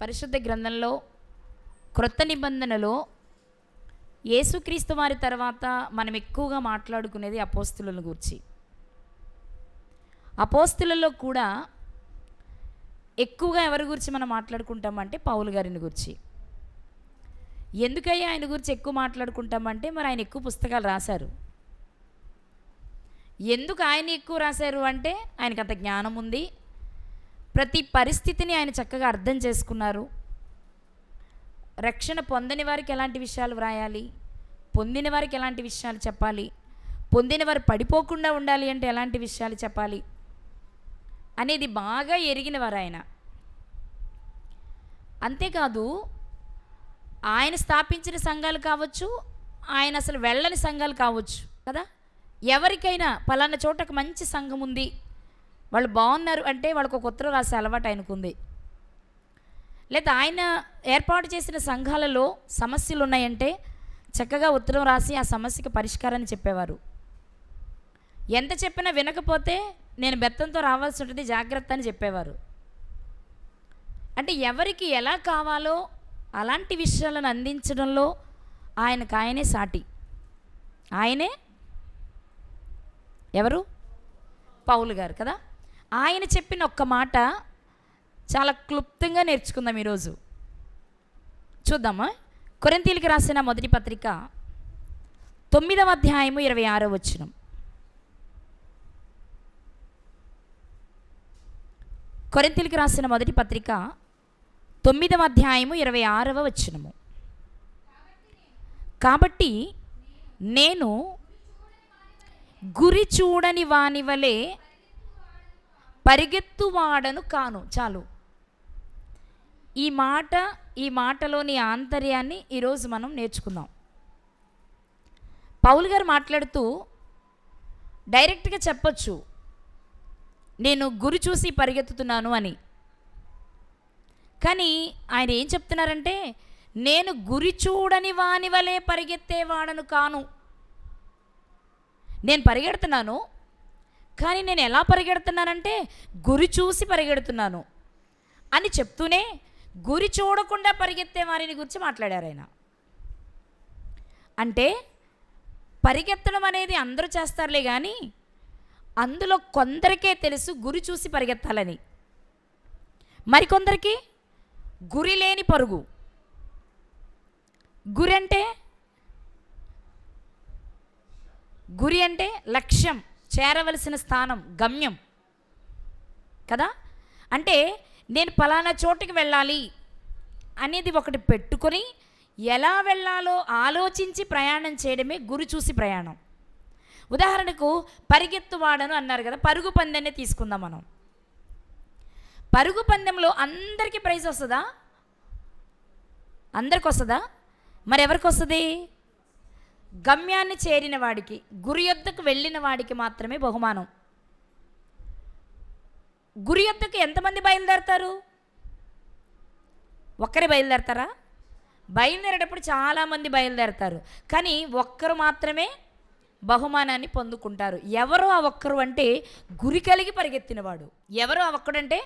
పరిశుద్ధ గ్రంథంలో క్రొత్త నిబంధనలో యేసుక్రీస్తు వారి తర్వాత మనం ఎక్కువగా మాట్లాడుకునేది అపోస్తులను గురించి. అపోస్తులలో కూడా ఎక్కువగా ఎవరి గురించి మనం మాట్లాడుకుంటామంటే పౌలు గారిని గురించి. ఎందుకయ్యా ఆయన గురించి ఎక్కువ మాట్లాడుకుంటామంటే మరి ఆయన ఎక్కువ పుస్తకాలు రాశారు. ఎందుకు ఆయన ఎక్కువ రాశారు అంటే ఆయనకు అంత జ్ఞానం ఉంది. ప్రతి పరిస్థితిని ఆయన చక్కగా అర్థం చేసుకున్నారు. రక్షణ పొందని వారికి ఎలాంటి విషయాలు వ్రాయాలి, పొందిన వారికి ఎలాంటి విషయాలు చెప్పాలి, పొందిన వారు పడిపోకుండా ఉండాలి అంటే ఎలాంటి విషయాలు చెప్పాలి అనేది బాగా ఎరిగినవారు ఆయన. అంతేకాదు ఆయన స్థాపించిన సంఘాలు కావచ్చు, ఆయన అసలు వెళ్ళని సంఘాలు కావచ్చు కదా. ఎవరికైనా పలానా చోటకు మంచి సంఘం ఉంది, వాళ్ళు బాగున్నారు అంటే వాళ్ళకు ఒక ఉత్తరం రాసే అలవాటు ఆయనకుంది. లేదా ఆయన ఏర్పాటు చేసిన సంఘాలలో సమస్యలు ఉన్నాయంటే చక్కగా ఉత్తరం రాసి ఆ సమస్యకి పరిష్కారాన్ని చెప్పేవారు. ఎంత చెప్పినా వినకపోతే నేను బెత్తంతో రావాల్సి ఉంటుంది, జాగ్రత్త అని చెప్పేవారు. అంటే ఎవరికి ఎలా కావాలో అలాంటి విషయాలను అందించడంలో ఆయనే సాటి. ఆయనే ఎవరు? పౌలు గారు కదా. ఆయన చెప్పిన ఒక్క మాట చాలా క్లుప్తంగా నేర్చుకుందాం ఈరోజు. చూద్దామా? కొరింథీయులకు రాసిన మొదటి పత్రిక 9వ అధ్యాయము 26వ వచనం. కొరింథీయులకు రాసిన మొదటి పత్రిక 9వ అధ్యాయము 26వ వచనము. కాబట్టి నేను గురి చూడని వాని వలె పరిగెత్తువాడను కాను. చాలు. ఈ మాటలోని ఆంతర్యాన్ని ఈరోజు మనం నేర్చుకుందాం. పౌలు గారు మాట్లాడుతూ డైరెక్ట్గా చెప్పొచ్చు, నేను గురి చూసి పరిగెత్తుతున్నాను అని. కానీ ఆయన ఏం చెప్తున్నారంటే, నేను గురి చూడని వాని వలె పరిగెత్తేవాడను కాను. నేను పరిగెడుతున్నాను, కానీ నేను ఎలా పరిగెడుతున్నానంటే గురి చూసి పరిగెడుతున్నాను అని చెప్తూనే గురి చూడకుండా పరిగెత్తే వారిని గురించి మాట్లాడారు ఆయన. అంటే పరిగెత్తడం అనేది అందరూ చేస్తారులే, కానీ అందులో కొందరికే తెలుసు గురి చూసి పరిగెత్తాలని. మరికొందరికి గురి లేని పరుగు. గురి అంటే లక్ష్యం, చేరవలసిన స్థానం, గమ్యం కదా. అంటే నేను పలానా చోటుకి వెళ్ళాలి అనేది ఒకటి పెట్టుకొని ఎలా వెళ్ళాలో ఆలోచించి ప్రయాణం చేయడమే గురి చూసి ప్రయాణం. ఉదాహరణకు పరిగెత్తువాడను అన్నారు కదా, పరుగు పందెంనే తీసుకుందాం మనం. పరుగు పందెంలో అందరికీ ప్రైజ్ వస్తుందా? అందరికి వస్తుందా? మరి ఎవరికి వస్తుంది? గమ్యాన్ని చేరిన వాడికి, గురి యొద్దకు వెళ్ళిన వాడికి మాత్రమే బహుమానం. గురి యొద్దకు ఎంతమంది బయలుదేరతారు? ఒక్కరే బయలుదేరతారా? బయలుదేరేటప్పుడు చాలామంది బయలుదేరతారు, కానీ ఒక్కరు మాత్రమే బహుమానాన్ని పొందుకుంటారు. ఎవరో ఆ ఒక్కరు అంటే గురి కలిగి పరిగెత్తినవాడు. ఎవరో ఆ ఒక్కడంటే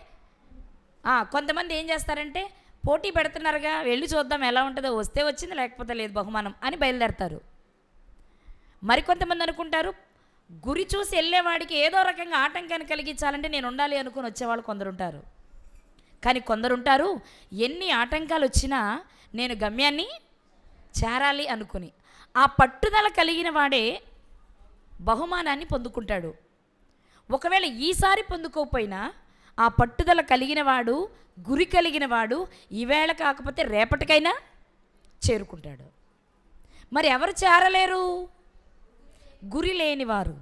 కొంతమంది ఏం చేస్తారంటే, పోటీ పెడుతున్నారుగా, వెళ్ళి చూద్దాం ఎలా ఉంటుందో, వస్తే వచ్చింది లేకపోతే లేదు బహుమానం అని బయలుదేరతారు. మరికొంతమంది అనుకుంటారు, గురి చూసి వెళ్ళేవాడికి ఏదో రకంగా ఆటంకాన్ని కలిగించాలంటే నేను ఉండాలి అనుకుని వచ్చేవాళ్ళు కొందరుంటారు. కానీ కొందరుంటారు, ఎన్ని ఆటంకాలు వచ్చినా నేను గమ్యాన్ని చేరాలి అనుకుని ఆ పట్టుదల కలిగిన వాడే బహుమానాన్ని పొందుకుంటాడు. ఒకవేళ ఈసారి పొందుకోకపోయినా ఆ పట్టుదల కలిగిన వాడు, గురి కలిగిన వాడు ఈవేళ కాకపోతే రేపటికైనా చేరుకుంటాడు. మరి ఎవరు చేరలేరు? గురి లేనివారు.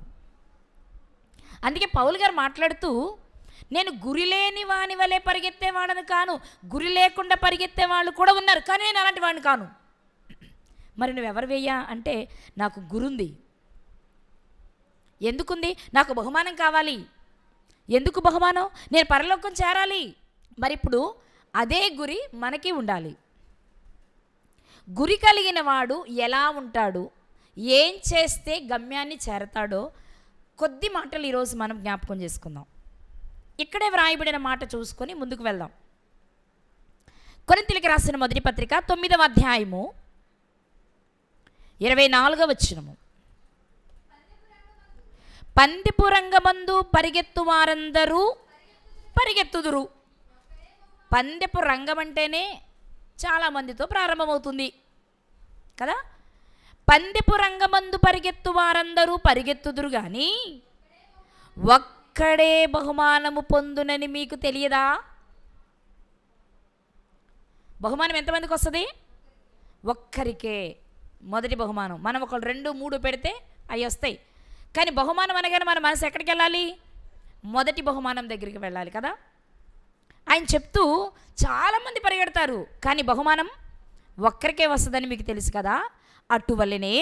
అందుకే పౌలు గారు మాట్లాడుతూ, నేను గురి లేని వాని వలె పరిగెత్తేవాడను కాను. గురి లేకుండా పరిగెత్తే వాళ్ళు కూడా ఉన్నారు, కానీ నేను అలాంటి వాడిని కాను. మరి నువ్వెవరు వెయ్యా అంటే, నాకు గురుంది. ఎందుకుంది? నాకు బహుమానం కావాలి. ఎందుకు బహుమానం? నేను పరలోకం చేరాలి. మరి ఇప్పుడు అదే గురి మనకి ఉండాలి. గురి కలిగిన వాడు ఎలా ఉంటాడు, ఏం చేస్తే గమ్యాన్ని చేరతాడో కొద్ది మాటలు ఈరోజు మనం జ్ఞాపకం చేసుకుందాం. ఇక్కడే వ్రాయబడిన మాట చూసుకొని ముందుకు వెళ్దాం. కొరింథీయులకు రాసిన మొదటి పత్రిక 9వ అధ్యాయము 24వ వచనము. పందెపు రంగమందు పరిగెత్తు వారందరూ పరిగెత్తుదురు. పందెపు రంగం అంటేనే చాలామందితో ప్రారంభమవుతుంది కదా. పందెపు రంగమందు పరిగెత్తు వారందరూ పరిగెత్తుదురు కానీ ఒక్కడే బహుమానము పొందునని మీకు తెలియదా? బహుమానం ఎంతమందికి వస్తుంది? ఒక్కరికే మొదటి బహుమానం. మనం ఒక 2, 3 పెడితే అవి వస్తాయి. కానీ బహుమానం అనగానే మన మనసు ఎక్కడికి వెళ్ళాలి? మొదటి బహుమానం దగ్గరికి వెళ్ళాలి కదా. ఆయన చెప్తూ చాలామంది పరిగెడతారు కానీ బహుమానం ఒక్కరికే వస్తుందని మీకు తెలుసు కదా. అటువల్లనే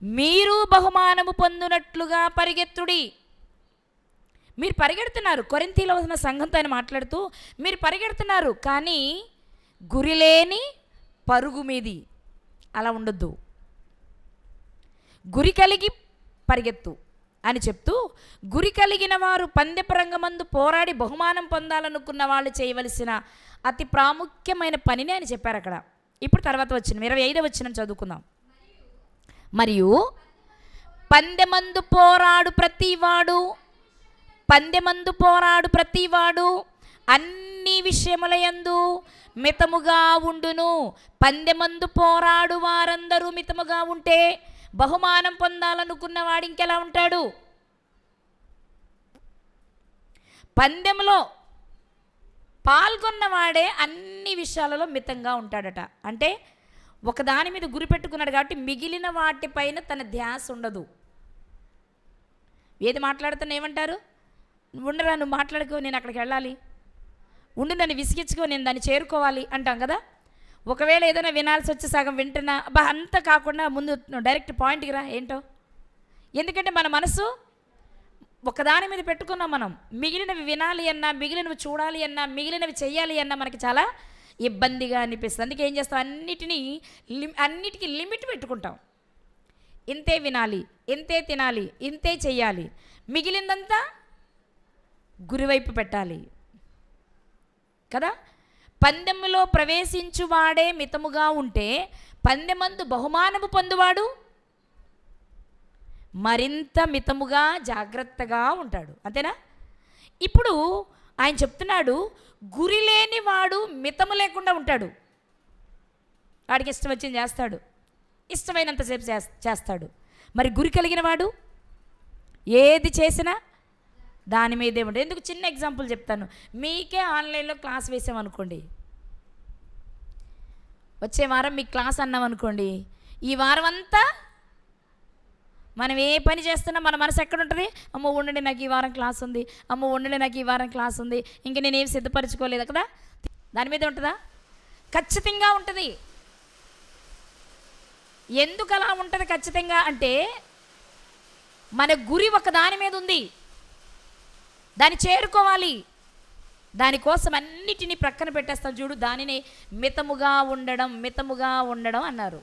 మీరు బహుమానము పొందునట్లుగా పరిగెత్తుడి. మీరు పరిగెడుతున్నారు. కొరింథీలో ఉన్న సంఘంతో ఆయన మాట్లాడుతూ మీరు పరిగెడుతున్నారు కానీ గురిలేని పరుగు మీది అలా ఉండొద్దు. గురి కలిగి పరిగెత్తు అని చెప్తూ, గురి కలిగిన వారు పందెపు రంగమందు పోరాడి బహుమానం పొందాలనుకున్న వాళ్ళు చేయవలసిన అతి ప్రాముఖ్యమైన పనిని ఆయన చెప్పారు అక్కడ. ఇప్పుడు తర్వాత వచ్చిన 25వ వచనం చదువుకుందాం. మరియు పందెమందు పోరాడు ప్రతివాడు అన్ని విషయములయందు మితముగా ఉండును. పందెమందు పోరాడు వారందరూ మితముగా ఉంటే బహుమానం పొందాలనుకున్న వాడు ఇంకెలా ఉంటాడు? పందెంలో పాల్గొన్నవాడే అన్ని విషయాలలో మితంగా ఉంటాడట. అంటే ఒకదాని మీద గురి పెట్టుకున్నాడు కాబట్టి మిగిలిన వాటిపైన తన ధ్యాస ఉండదు. ఏది మాట్లాడుతున్నా ఏమంటారు? ఉండరా, నువ్వు మాట్లాడుకో, నేను అక్కడికి వెళ్ళాలి, ఉండి నన్ను విసిగించుకో, నేను దాన్ని చేరుకోవాలి అంటాం కదా. ఒకవేళ ఏదైనా వినాల్సి వచ్చి సగం వింటున్నా అంతా కాకుండా ముందు డైరెక్ట్ పాయింట్కి రా ఏంటో. ఎందుకంటే మన మనసు ఒకదాని మీద పెట్టుకున్నాం. మనం మిగిలినవి వినాలి అన్నా, మిగిలినవి చూడాలి అన్నా, మిగిలినవి చెయ్యాలి అన్నా మనకి చాలా ఇబ్బందిగా అనిపిస్తుంది. అందుకే ఏం చేస్తాం, అన్నిటికీ లిమిట్ పెట్టుకుంటాం. ఇంతే వినాలి, ఇంతే తినాలి, ఇంతే చెయ్యాలి, మిగిలిందంతా గురివైపు పెట్టాలి కదా. పందెములో ప్రవేశించువాడే మితముగా ఉంటే పందెమందు బహుమానము పొందువాడు మరింత మితముగా జాగ్రత్తగా ఉంటాడు. అంతేనా? ఇప్పుడు ఆయన చెప్తున్నాడు, గురి లేని వాడు మితము లేకుండా ఉంటాడు. వాడికి ఇష్టం వచ్చింది చేస్తాడు, ఇష్టమైనంతసేపు చేస్తాడు. మరి గురి కలిగిన వాడు ఏది చేసినా దాని మీదే ఉంటుంది. ఎందుకు చిన్న ఎగ్జాంపుల్ చెప్తాను. మీకే ఆన్లైన్లో క్లాస్ వేసామనుకోండి, వచ్చే వారం మీకు క్లాస్ అన్నామనుకోండి, ఈ వారం అంతా మనం ఏ పని చేస్తున్నా మన మనసు ఎక్కడ ఉంటుంది? అమ్మో ఉండండి, నాకు ఈ వారం క్లాస్ ఉంది, అమ్మో ఉండండి, నాకు ఈ వారం క్లాస్ ఉంది, ఇంక నేనేం సిద్ధపరచుకోలేదు కదా. దాని మీద ఉంటుందా? ఖచ్చితంగా ఉంటుంది. ఎందుకు అలా ఉంటుంది ఖచ్చితంగా అంటే మన గురి ఒక దాని మీద ఉంది, దాన్ని చేరుకోవాలి. దానికోసం అన్నిటినీ ప్రక్కన పెట్టేస్తాం చూడు, దానిని మితముగా ఉండడం అన్నారు.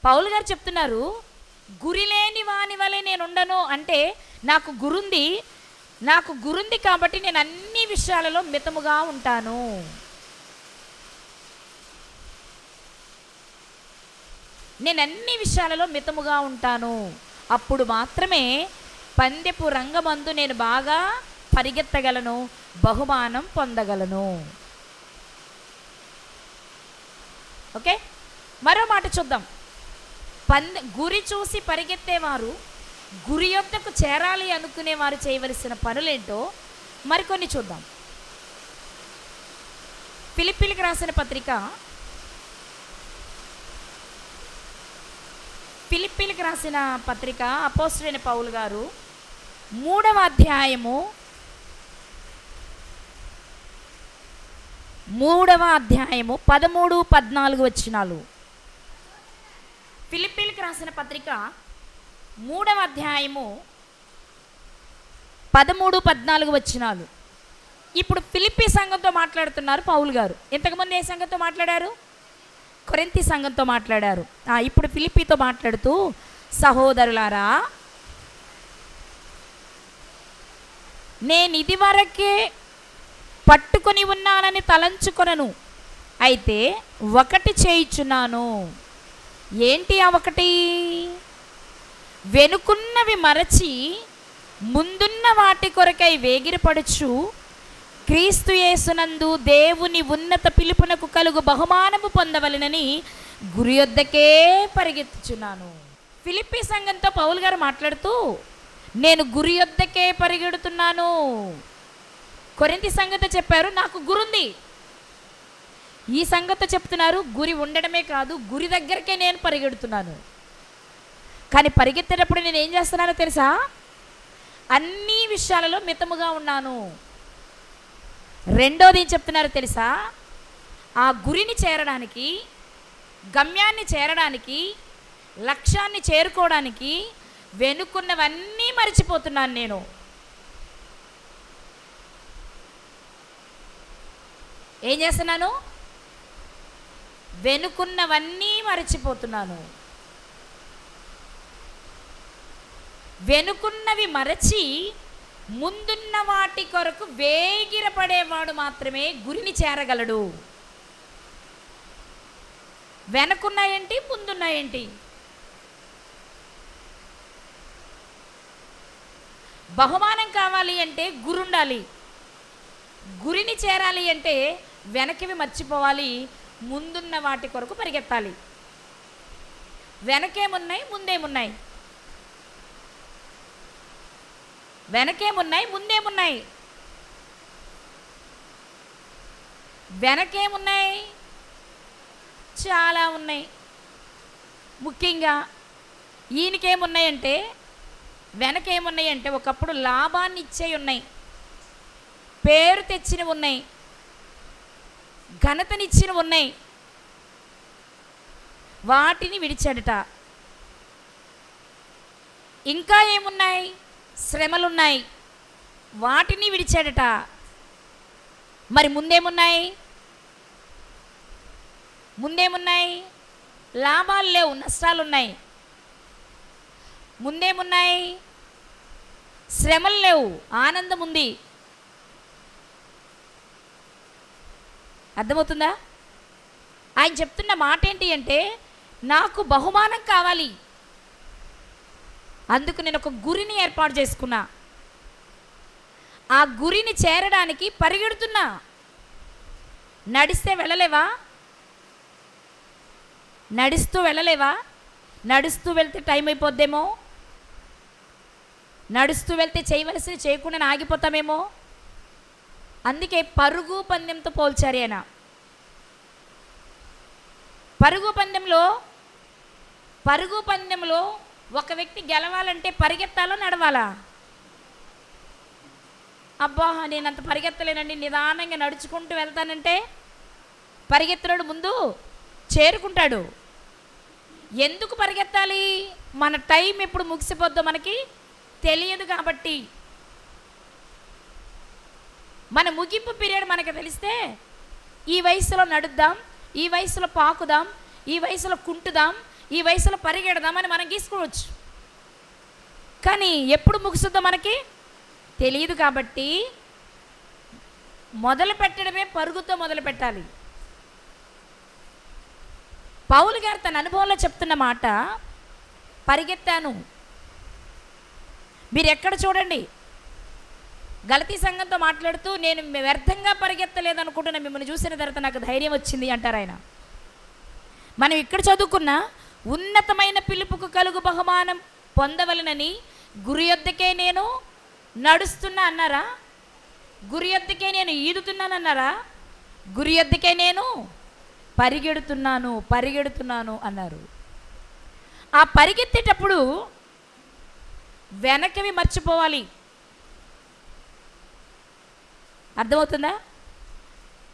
పౌలు గారు చెప్తున్నారు, గురి లేని వాని వలె నేను ఉండను. అంటే నాకు గురుంది కాబట్టి నేను అన్ని విషయాలలో మితముగా ఉంటాను. అప్పుడు మాత్రమే పందెపు రంగమందు నేను బాగా పరిగెత్తగలను, బహుమానం పొందగలను. ఓకే, మరో మాట చూద్దాం. గురి చూసి పరిగెత్తేవారు, గురి యొద్దకు చేరాలి అనుకునేవారు చేయవలసిన పనులేంటో మరికొన్ని చూద్దాం. ఫిలిప్పీలకు రాసిన పత్రిక, అపోస్తలుడైన పౌలు గారు 3వ అధ్యాయము 13, 14 వచనాలు. ఫిలిప్పీలకు రాసిన పత్రిక 3వ అధ్యాయము 13, 14 వచనాలు. ఇప్పుడు ఫిలిప్పీ సంఘంతో మాట్లాడుతున్నారు పౌలు గారు. ఇంతకుముందు ఏ సంఘంతో మాట్లాడారు? కొరింథీ సంఘంతో మాట్లాడారు. ఇప్పుడు ఫిలిప్పీతో మాట్లాడుతూ, సహోదరులారా, నేను ఇదివరకే పట్టుకొని ఉన్నానని తలంచుకొనను, అయితే ఒకటి చేయుచున్నాను. ఏంటి ఆ ఒకటి? వెనుకున్నవి మరచి ముందున్న వాటి కొరకై వేగిరపడుచు క్రీస్తు యేసునందు దేవుని ఉన్నత పిలుపునకు కలుగు బహుమానము పొందవలెనని గురి యొద్దకే పరిగెత్తుచున్నాను. ఫిలిప్పీ సంఘంతో పౌలు గారు మాట్లాడుతూ నేను గురి యొద్దకే పరిగెడుతున్నాను. కొరింథీ సంఘంతో చెప్పారు నాకు గురుంది. ఈ సంఘంతో చెప్తున్నారు గురి ఉండడమే కాదు, గురి దగ్గరకే నేను పరిగెడుతున్నాను. కానీ పరిగెత్తేటప్పుడు నేను ఏం చేస్తున్నానో తెలుసా? అన్ని విషయాలలో మితముగా ఉన్నాను. రెండోది ఏం చెప్తున్నారో తెలుసా? ఆ గురిని చేరడానికి, గమ్యాన్ని చేరడానికి, లక్ష్యాన్ని చేరుకోవడానికి వెనుకున్నవన్నీ మర్చిపోతున్నాను. నేను ఏం చేస్తున్నాను? వెనుకున్నవన్నీ మరచిపోతున్నాను. వెనుకున్నవి మరచి ముందున్న వాటి కొరకు వేగిరపడేవాడు మాత్రమే గురిని చేరగలడు. వెనకున్నాయేంటి, ముందున్నాయేంటి? బహుమానం కావాలి అంటే గురి ఉండాలి. గురిని చేరాలి అంటే వెనకవి మర్చిపోవాలి, ముందున్న వాటి కొరకు పరిగెత్తాలి. వెనకేమున్నాయి, ముందేమున్నాయి? వెనకేమున్నాయి, ముందేమున్నాయి? వెనకేమున్నాయి? చాలా ఉన్నాయి. ముఖ్యంగా ఈయనకేమున్నాయంటే, వెనకేమున్నాయంటే ఒకప్పుడు లాభాన్ని ఇచ్చేవి ఉన్నాయి, పేరు తెచ్చినవి ఉన్నాయి, ఘనతనిచ్చినవి ఉన్నాయి. వాటిని విడిచాడట. ఇంకా ఏమున్నాయి? శ్రమలున్నాయి, వాటిని విడిచాడట. మరి ముందేమున్నాయి? ముందేమున్నాయి? లాభాలు లేవు, నష్టాలున్నాయి. ముందేమున్నాయి? శ్రమలు లేవు, ఆనందం ఉంది. అర్థమవుతుందా? ఆయన చెప్తున్న మాట ఏంటి అంటే నాకు బహుమానం కావాలి, అందుకు నేను ఒక గురిని ఏర్పాటు చేసుకున్నా. ఆ గురిని చేరడానికి పరిగెడుతున్నా. నడిస్తే వెళ్ళలేవా? నడుస్తూ వెళ్ళలేవా? నడుస్తూ వెళ్తే టైం అయిపోద్దేమో, నడుస్తూ వెళ్తే చేయవలసినవి చేయకుండా ఆగిపోతామేమో. అందుకే పరుగు పందెంతో పోల్చారు ఆయన. పరుగు పందెంలో ఒక వ్యక్తి గెలవాలంటే పరిగెత్తాలో నడవాలా? అబ్బా నేను అంత పరిగెత్తలేనండి, నిదానంగా నడుచుకుంటూ వెళ్తానంటే పరిగెత్తినోడు ముందు చేరుకుంటాడు. ఎందుకు పరిగెత్తాలి? మన టైం ఎప్పుడు ముగిసిపోద్దో మనకి తెలియదు కాబట్టి. మన ముగింపు పీరియడ్ మనకు తెలిస్తే ఈ వయసులో నడుద్దాం, ఈ వయసులో పాకుదాం, ఈ వయసులో కుంటుదాం, ఈ వయసులో పరిగెడదామని మనం గీసుకోవచ్చు. కానీ ఎప్పుడు ముగుస్తుందో మనకి తెలియదు కాబట్టి మొదలు పెట్టడమే పరుగుతో మొదలు పెట్టాలి. పౌలు గారు తన అనుభవంలో చెప్తున్న మాట, పరిగెత్తాను. మీరు ఎక్కడ చూడండి, గలతీ సంఘంతో మాట్లాడుతూ నేను వ్యర్థంగా పరిగెత్తలేదు అనుకుంటున్నా, మిమ్మల్ని చూసిన తర్వాత నాకు ధైర్యం వచ్చింది అంటారు ఆయన. మనం ఇక్కడ చదువుకున్న ఉన్నతమైన పిలుపుకు కలుగు బహుమానం పొందవలనని గురి యొద్దకే నేను నడుస్తున్నా అన్నారా? గురి యొద్దకే నేను ఈదుతున్నానన్నారా? గురి యొద్దకే నేను పరిగెడుతున్నాను అన్నారు. ఆ పరిగెత్తేటప్పుడు వెనకవి మర్చిపోవాలి. అర్థమవుతుందా?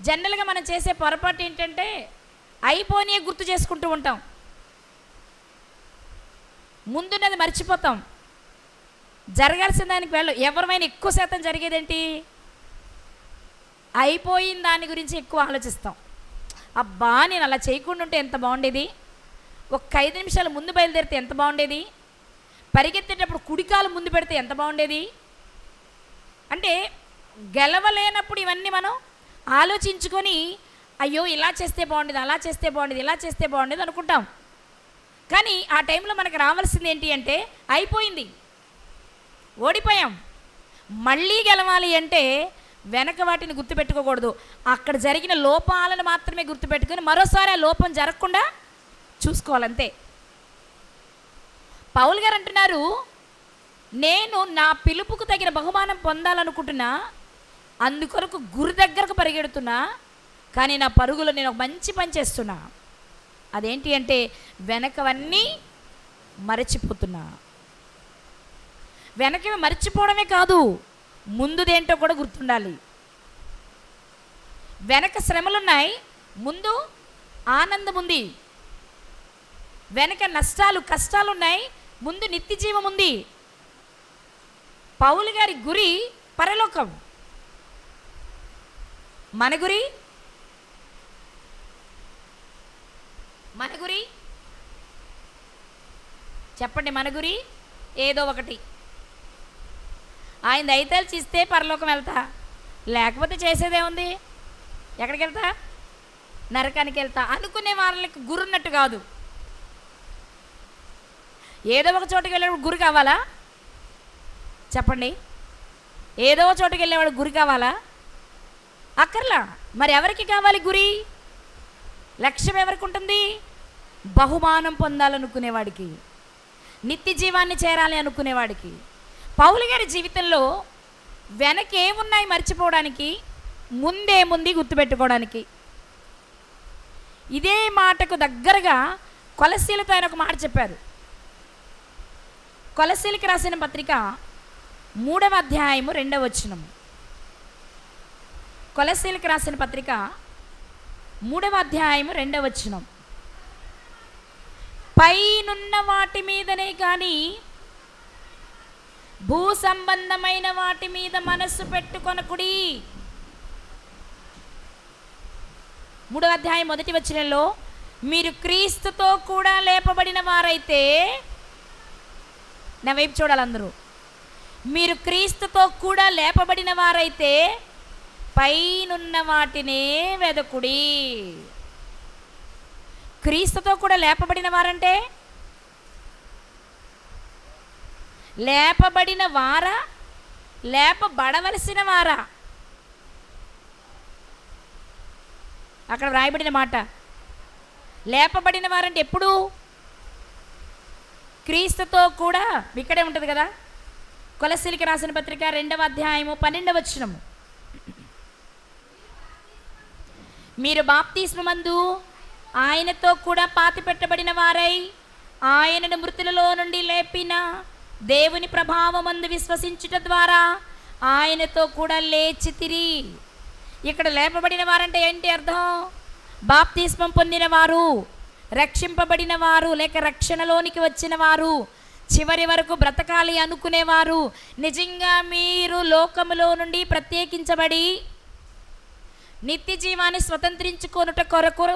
జనరల్గా మనం చేసే పొరపాటు ఏంటంటే అయిపోయినే గుర్తు చేసుకుంటూ ఉంటాం, ముందున్నది మర్చిపోతాం, జరగాల్సిన దానికి ఎవరిమైనా ఎక్కువ శాతం జరిగేదేంటి? అయిపోయిన దాని గురించి ఎక్కువ ఆలోచిస్తాం. అబ్బా నేను అలా చేయకుండా ఉంటే ఎంత బాగుండేది, ఒక 5 నిమిషాలు ముందు బయలుదేరితే ఎంత బాగుండేది, పరిగెత్తేటప్పుడు కుడికాలు ముందు పెడితే ఎంత బాగుండేది. అంటే గెలవలేనప్పుడు ఇవన్నీ మనం ఆలోచించుకొని అయ్యో ఇలా చేస్తే బాగుండేది, అలా చేస్తే బాగుండేది, ఇలా చేస్తే బాగుండేది అనుకుంటాం. కానీ ఆ టైంలో మనకు రావాల్సింది ఏంటి అంటే అయిపోయింది, ఓడిపోయాం. మళ్ళీ గెలవాలి అంటే వెనక వాటిని గుర్తుపెట్టుకోకూడదు, అక్కడ జరిగిన లోపాలను మాత్రమే గుర్తుపెట్టుకొని మరోసారి ఆ లోపం జరగకుండా చూసుకోవాలంతే. పౌలు గారు అంటున్నారు, నేను నా పిలుపుకు తగిన బహుమానం పొందాలనుకుంటున్నా, అందుకొరకు గురి దగ్గరకు పరిగెడుతున్నా, కానీ నా పరుగులో నేను ఒక మంచి పని చేస్తున్నా. అదేంటి అంటే వెనకవన్నీ మరచిపోతున్నా. వెనకవి మర్చిపోవడమే కాదు, ముందుదేంటో కూడా గుర్తుండాలి. వెనక శ్రమలున్నాయి, ముందు ఆనందం ఉంది. వెనక నష్టాలు కష్టాలు ఉన్నాయి, ముందు నిత్య జీవం ఉంది. పౌలు గారి గురి పరలోకం, మన గురి చెప్పండి. మన గురి ఏదో ఒకటి. ఆయన దయతలు చేస్తే పరలోకం వెళ్తా, లేకపోతే చేసేదేముంది, ఎక్కడికి వెళ్తా, నరకానికి వెళ్తా అనుకునే వాళ్ళకి గురున్నట్టు కాదు. ఏదో ఒక చోటుకి వెళ్ళేవాడు గురి కావాలా చెప్పండి? ఏదో చోటుకి వెళ్ళేవాడు గురి కావాలా? అక్కర్లా. మరి ఎవరికి కావాలి గురి? లక్ష్యం ఎవరికి ఉంటుంది? బహుమానం పొందాలనుకునేవాడికి, నిత్య జీవాన్ని చేరాలి అనుకునేవాడికి. పౌలు గారి జీవితంలో వెనకేమున్నాయి మర్చిపోవడానికి, ముందేముంది గుర్తుపెట్టుకోవడానికి. ఇదే మాటకు దగ్గరగా కొలస్సీలతో ఆయన ఒక మాట చెప్పారు. కొలస్సీలకి రాసిన పత్రిక 3వ అధ్యాయము 2వ వచనం. కొలస్సీలకి రాసిన పత్రిక 3వ అధ్యాయము 2వ వచనం. పైనున్న వాటి మీదనే కానీ భూ సంబంధమైన వాటి మీద మనస్సు పెట్టుకొనకుడి. 3వ అధ్యాయం 1వ వచనంలో మీరు క్రీస్తుతో కూడా లేపబడిన వారైతే, నా వైపు చూడాలి అందరూ, మీరు క్రీస్తుతో కూడా లేపబడిన వారైతే పైనున్న వాటినే వెదకుడి. క్రీస్తుతో కూడా లేపబడిన వారంటే లేపబడిన వారా, లేపబడవలసిన వారా? అక్కడ వ్రాయబడిన మాట లేపబడిన వారంటే ఎప్పుడు? క్రీస్తుతో కూడా. ఇక్కడే ఉంటుంది కదా, కొలస్సీలకి రాసిన పత్రిక 2వ అధ్యాయము 12వ వచనము. మీరు బాప్తిస్మమందు ఆయనతో కూడా పాతిపెట్టబడిన వారై ఆయనను మృతులలో నుండి లేపిన దేవుని ప్రభావమందు విశ్వసించుట ద్వారా ఆయనతో కూడా లేచితిరి. ఇక్కడ లేపబడిన వారంటే ఏంటి అర్థం? బాప్తిస్మం పొందిన వారు, రక్షింపబడిన వారు, లేక రక్షణలోనికి వచ్చిన వారు, చివరి వరకు బ్రతకాలి అనుకునేవారు. నిజంగా మీరు లోకములో నుండి ప్రత్యేకించబడి నిత్య జీవాన్ని స్వతంత్రించుకొనుట కొరకు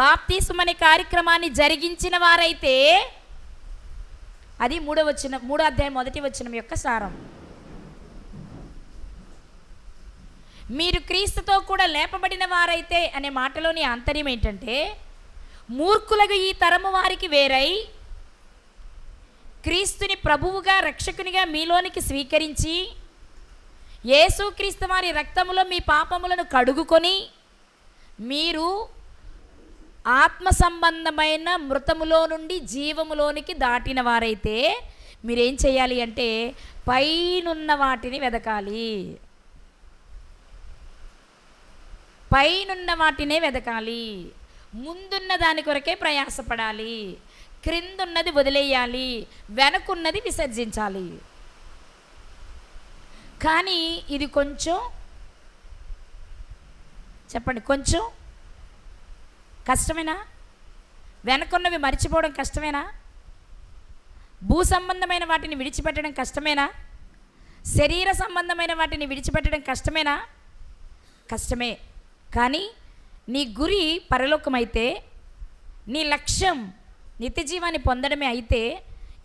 బాప్తిస్మం అనే కార్యక్రమాన్ని జరిగించిన వారైతే, అది 3వ అధ్యాయం 1వ వచనం యొక్క సారం. మీరు క్రీస్తుతో కూడా లేపబడిన వారైతే అనే మాటలోని ఆంతర్యం ఏంటంటే, మూర్ఖులకు ఈ తరము వారికి వేరై క్రీస్తుని ప్రభువుగా రక్షకునిగా మీలోనికి స్వీకరించి యేసుక్రీస్తు వారి రక్తములో మీ పాపములను కడుగుకొని మీరు ఆత్మ సంబంధమైన మృతములో నుండి జీవములోనికి దాటిన వారైతే మీరేం చేయాలి అంటే పైనున్న వాటిని వెదకాలి. పైనున్న వాటినే వెదకాలి. ముందున్న దాని కొరకే ప్రయాసపడాలి. క్రిందున్నది వదిలేయాలి, వెనకున్నది విసర్జించాలి. కానీ ఇది కొంచెం చెప్పండి, కొంచెం కష్టమేనా? వెనకున్నవి మర్చిపోవడం కష్టమేనా? భూ సంబంధమైన వాటిని విడిచిపెట్టడం కష్టమేనా? శరీర సంబంధమైన వాటిని విడిచిపెట్టడం కష్టమేనా? కష్టమే. కానీ నీ గురి పరలోకమైతే, నీ లక్ష్యం నిత్య జీవాన్ని పొందడమే అయితే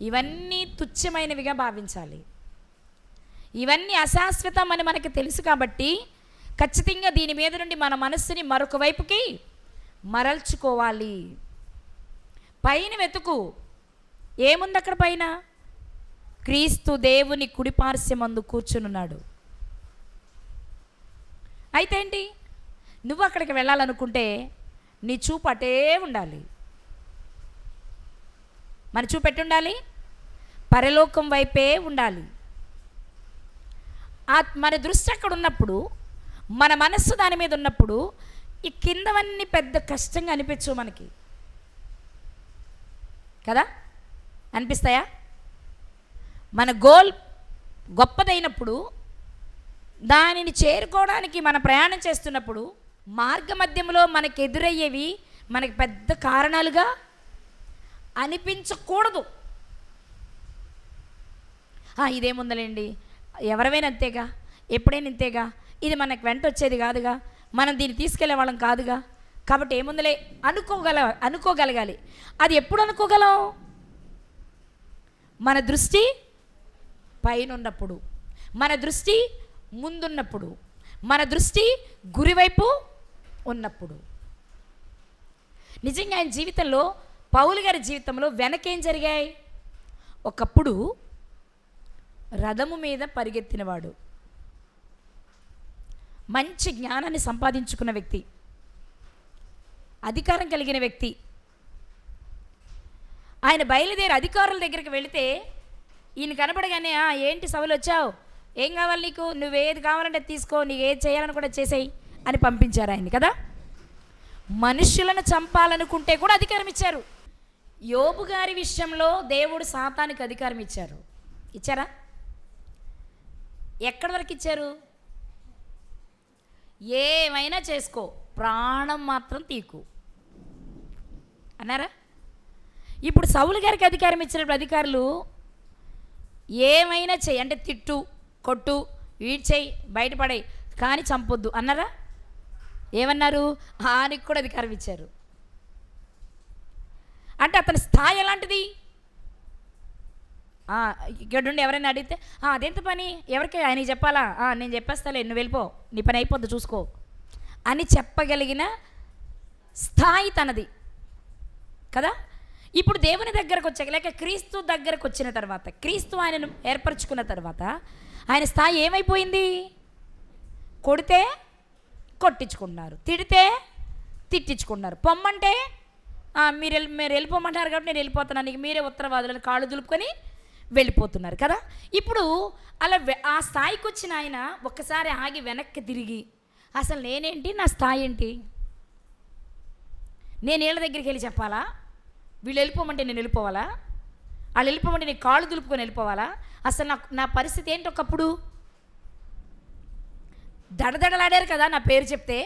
ఇవన్నీ తుచ్చమైనవిగా భావించాలి. ఇవన్నీ అశాశ్వతం అని మనకు తెలుసు కాబట్టి ఖచ్చితంగా దీని మీద నుండి మన మనస్సుని మరొక వైపుకి మరల్చుకోవాలి. పైన వెతుకు. ఏముంది అక్కడ పైన? క్రీస్తు దేవుని కుడిపార్శ్వమందు కూర్చునున్నాడు. అయితే ఏంటి? నువ్వు అక్కడికి వెళ్ళాలనుకుంటే నీ చూపు అటే ఉండాలి. మన చూపు ఎట్టు ఉండాలి? పరలోకం వైపే ఉండాలి. మన దృష్టి అక్కడ ఉన్నప్పుడు, మన మనస్సు దాని మీద ఉన్నప్పుడు ఈ కిందవన్నీ పెద్ద కష్టంగా అనిపించవు మనకి కదా? అనిపిస్తాయా? మన గోల్ గొప్పదైనప్పుడు, దానిని చేరుకోవడానికి మన ప్రయాణం చేస్తున్నప్పుడు మార్గ మధ్యంలో మనకు ఎదురయ్యేవి మనకి పెద్ద కారణాలుగా అనిపించకూడదు. ఇదేముందలేండి, ఎవరైనా అంతేగా, ఎప్పుడైనా ఇంతేగా, ఇది మనకు వెంట వచ్చేది కాదుగా, మనం దీన్ని తీసుకెళ్లే వాళ్ళం కాదుగా, కాబట్టి ఏముందలే అనుకోగలగాలి. అది ఎప్పుడు అనుకోగలం? మన దృష్టి పైన ఉన్నప్పుడు, మన దృష్టి ముందున్నప్పుడు, మన దృష్టి గురివైపు ఉన్నప్పుడు. నిజంగా ఆయన జీవితంలో, పౌలు గారి జీవితంలో వెనకేం జరిగాయి? ఒకప్పుడు రథము మీద పరిగెత్తినవాడు, మంచి జ్ఞానాన్ని సంపాదించుకున్న వ్యక్తి, అధికారం కలిగిన వ్యక్తి. ఆయన బయలుదేరి అధికారుల దగ్గరికి వెళితే ఈయన కనపడగానే, ఏంటి సభలు వచ్చావు, ఏం కావాలి నీకు, నువ్వేది కావాలంటే తీసుకో, నీకు ఏది చేయాలని కూడా చేసేయి అని పంపించారు ఆయన్ని కదా. మనుషులను చంపాలనుకుంటే కూడా అధికారం ఇచ్చారు. యోబు గారి విషయంలో దేవుడు సాతానికి అధికారం ఇచ్చారా? ఎక్కడి వరకు ఇచ్చారు? ఏమైనా చేసుకో, ప్రాణం మాత్రం తీకు అన్నారా? ఇప్పుడు సౌలు గారికి అధికారం ఇచ్చినప్పుడు అధికారులు ఏమైనా చెయ్యి అంటే, తిట్టు, కొట్టు, ఈడ్చేయి, బయటపడేయి, కానీ చంపొద్దు అన్నారా? ఏమన్నారు? ఆయనకి కూడా అధికారం ఇచ్చారు. అంటే అతని స్థాయి ఎలాంటిది? ఇక్కడ నుండి ఎవరైనా అడిగితే, అదెంత పని, ఎవరికి ఆయనకి చెప్పాలా, నేను చెప్పేస్తాలే, నువ్వు వెళ్ళిపో, నీ పని అయిపోద్ది చూసుకో అని చెప్పగలిగిన స్థాయి తనది కదా. ఇప్పుడు దేవుని దగ్గరకు వచ్చాక, లేక క్రీస్తు దగ్గరకు వచ్చిన తర్వాత, క్రీస్తు ఆయనను ఏర్పరచుకున్న తర్వాత ఆయన స్థాయి ఏమైపోయింది? కొడితే కొట్టించుకుంటున్నారు, తిడితే తిట్టించుకుంటున్నారు, పొమ్మంటే మీరు వెళ్ళిపోమంటారు కాబట్టి నేను వెళ్ళిపోతున్నాను, నీకు మీరే ఉత్తరవాదులను కాళ్ళు దులుపుకొని వెళ్ళిపోతున్నారు కదా. ఇప్పుడు అలా ఆ స్థాయికి వచ్చిన ఆయన ఒక్కసారి ఆగి వెనక్కి తిరిగి, అసలు నేనేంటి, నా స్థాయి ఏంటి, నేను వీళ్ళ దగ్గరికి వెళ్ళి చెప్పాలా, వీళ్ళు వెళ్ళిపోమంటే నేను వెళ్ళిపోవాలా, వాళ్ళు వెళ్ళిపోమంటే నేను కాళ్ళు దులుపుకొని వెళ్ళిపోవాలా, అసలు నా పరిస్థితి ఏంటి? ఒకప్పుడు దడదడలాడారు కదా నా పేరు చెప్తే,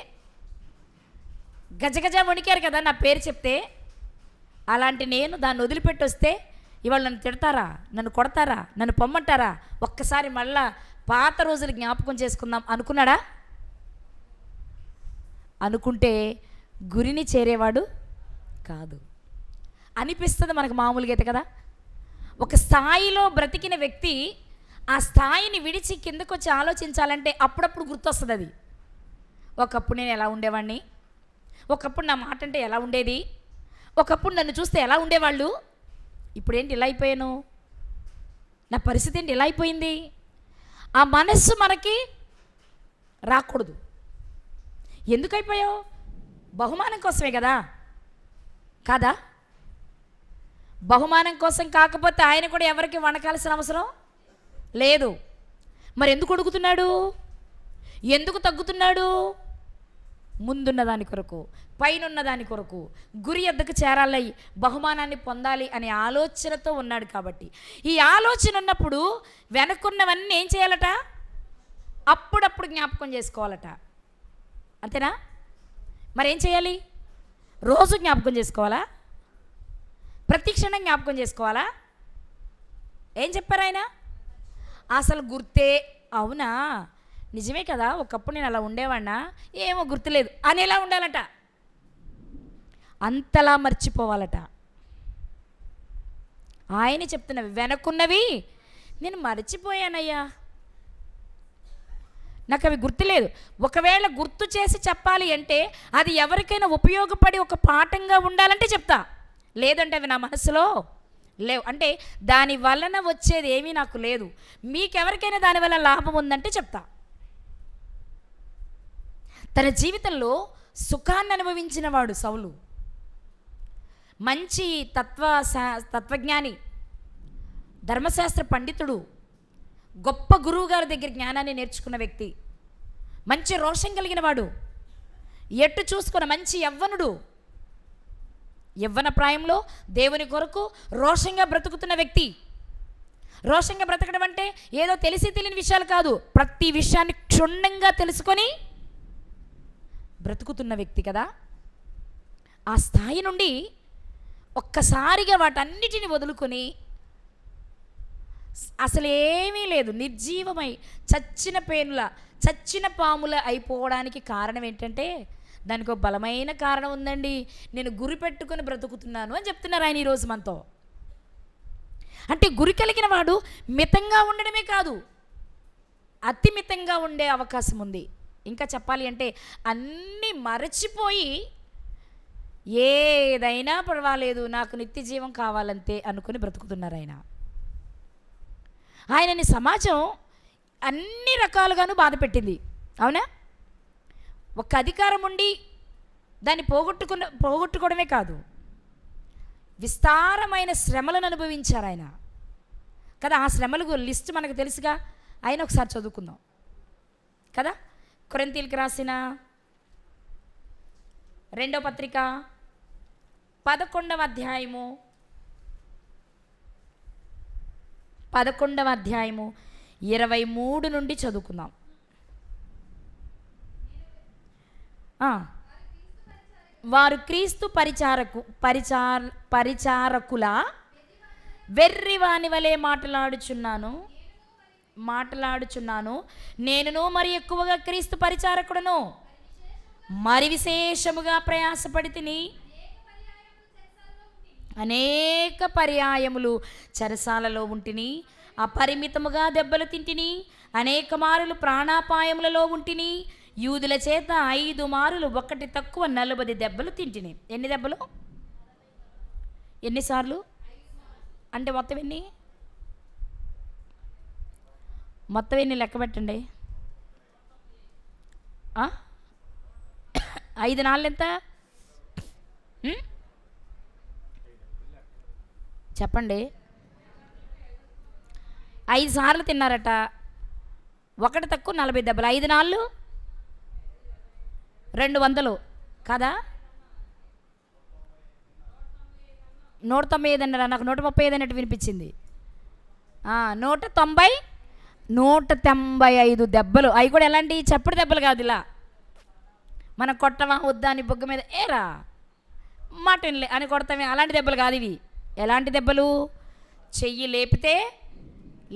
గజగజ వణికారు కదా నా పేరు చెప్తే, అలాంటి నేను దాన్ని వదిలిపెట్టి వస్తే ఇవాళ నన్ను తిడతారా, నన్ను కొడతారా, నన్ను పొమ్మంటారా, ఒక్కసారి మళ్ళా పాత రోజులు జ్ఞాపకం చేసుకుందాం అనుకున్నాడా? అనుకుంటే గురిని చేరేవాడు కాదు. అనిపిస్తుంది మనకు మామూలుగా అయితే కదా. ఒక స్థాయిలో బ్రతికిన వ్యక్తి ఆ స్థాయిని విడిచి కిందకు వచ్చి ఆలోచించాలంటే అప్పుడప్పుడు గుర్తొస్తుంది అది. ఒకప్పుడు నేను ఎలా ఉండేవాడిని, ఒకప్పుడు నా మాట అంటే ఎలా ఉండేది, ఒకప్పుడు నన్ను చూస్తే ఎలా ఉండేవాళ్ళు, ఇప్పుడేంటి ఇలా అయిపోయాను, నా పరిస్థితి ఏంటి ఇలా అయిపోయింది. ఆ మనస్సు మనకి రాకూడదు. ఎందుకు అయిపోయావు? బహుమానం కోసమే కదా, కాదా? బహుమానం కోసం కాకపోతే ఆయన కూడా ఎవరికి వణకాల్సిన అవసరం లేదు. మరి ఎందుకు అడుగుతున్నాడు, ఎందుకు తగ్గుతున్నాడు? ముందున్న దాని కొరకు, పైనున్న దాని కొరకు, గురి ఎద్దకు చేరాలి, బహుమానాన్ని పొందాలి అనే ఆలోచనతో ఉన్నాడు. కాబట్టి ఈ ఆలోచన ఉన్నప్పుడు వెనక్కున్నవన్నీ ఏం చేయాలట? అప్పుడప్పుడు జ్ఞాపకం చేసుకోవాలట. అంతేనా? మరేం చేయాలి? రోజు జ్ఞాపకం చేసుకోవాలా? ప్రతి క్షణం జ్ఞాపకం చేసుకోవాలా? ఏం చెప్పారు ఆయన? అసలు గుర్తే, అవునా నిజమే కదా, ఒకప్పుడు నేను అలా ఉండేవాడినా, ఏమో గుర్తులేదు అనేలా ఉండాలట. అంతలా మర్చిపోవాలట. ఆయన చెప్తున్నవి వెనక్కున్నవి నేను మర్చిపోయానయ్యా, నాకు అవి గుర్తులేదు. ఒకవేళ గుర్తు చేసి చెప్పాలి అంటే అది ఎవరికైనా ఉపయోగపడి ఒక పాఠంగా ఉండాలంటే చెప్తా, లేదంటే అవి నా మనసులో లేవు. అంటే దాని వలన వచ్చేది ఏమీ నాకు లేదు. మీకెవరికైనా దానివల్ల లాభం ఉందంటే చెప్తా. తన జీవితంలో సుఖాన్ని అనుభవించిన వాడు సౌలు. మంచి తత్వజ్ఞాని, ధర్మశాస్త్ర పండితుడు, గొప్ప గురువు గారి దగ్గర జ్ఞానాన్ని నేర్చుకున్న వ్యక్తి, మంచి రోషం కలిగిన వాడు, ఎట్టు చూసుకున్న మంచి యవ్వనుడు, యవ్వన ప్రాయంలో దేవుని కొరకు రోషంగా బ్రతుకుతున్న వ్యక్తి. రోషంగా బ్రతకడం అంటే ఏదో తెలిసి తెలియని విషయాలు కాదు, ప్రతి విషయాన్ని క్షుణ్ణంగా తెలుసుకొని బ్రతుకుతున్న వ్యక్తి కదా. ఆ స్థాయి నుండి ఒక్కసారిగా వాటన్నిటిని వదులుకొని అసలు ఏమీ లేదు, నిర్జీవమై చచ్చిన పాముల అయిపోవడానికి కారణం ఏంటంటే దానికి ఒక బలమైన కారణం ఉందండి. నేను గురి పెట్టుకొని బ్రతుకుతున్నాను అని చెప్తున్నారు ఆయన ఈరోజు మనతో. అంటే గురి కలిగిన వాడు మితంగా ఉండడమే కాదు, అతి మితంగా ఉండే అవకాశం ఉంది. ఇంకా చెప్పాలి అంటే అన్నీ మరచిపోయి ఏదైనా పర్వాలేదు నాకు నిత్య జీవం కావాలంతే అనుకుని బ్రతుకుతున్నారు ఆయన. ఆయనని సమాజం అన్ని రకాలుగాను బాధ పెట్టింది, అవునా? ఒక అధికారం ఉండి దాన్ని పోగొట్టుకోవడమే కాదు, విస్తారమైన శ్రమలను అనుభవించారు ఆయన కదా. ఆ శ్రమలకు లిస్ట్ మనకు తెలుసుగా, ఆయన ఒకసారి చదువుకుందాం కదా. కొరింథీయులకు రాసిన 2వ పత్రిక 11వ అధ్యాయము 23 నుండి చదువుకుందాం. వారు క్రీస్తు పరిచారకుల వెర్రివాని వలె మాట్లాడుచున్నాను. నేనును మరి ఎక్కువగా క్రీస్తు పరిచారకుడను, మరి విశేషముగా ప్రయాసపడి తిని అనేక పర్యాయములు చెరసాలలో ఉంటిని, అపరిమితముగా దెబ్బలు తింటిని, అనేక మారులు ప్రాణాపాయములలో ఉంటిని, యూదుల చేత 5 మారులు ఒకటి తక్కువ 40 దెబ్బలు తింటిని. ఎన్ని దెబ్బలు? ఎన్నిసార్లు అంటే మొత్తం ఎన్ని లెక్క పెట్టండి. 5 నాళ్ళు ఎంత చెప్పండి? 5 సార్లు తిన్నారట, ఒకటి తక్కువ 40 దెబ్బలు. 5 నాళ్ళు 200 కదా. 195 అన్నారా? నాకు 135 అన్నట్టు వినిపించింది. 195 దెబ్బలు. అవి కూడా ఎలాంటి చప్పుడు దెబ్బలు కాదు, ఇలా మనం కొట్టమా వద్దా అని బొగ్గ మీద ఏరా మటన్లే అని కొడతామే, అలాంటి దెబ్బలు కాదు ఇవి. ఎలాంటి దెబ్బలు? చెయ్యి లేపితే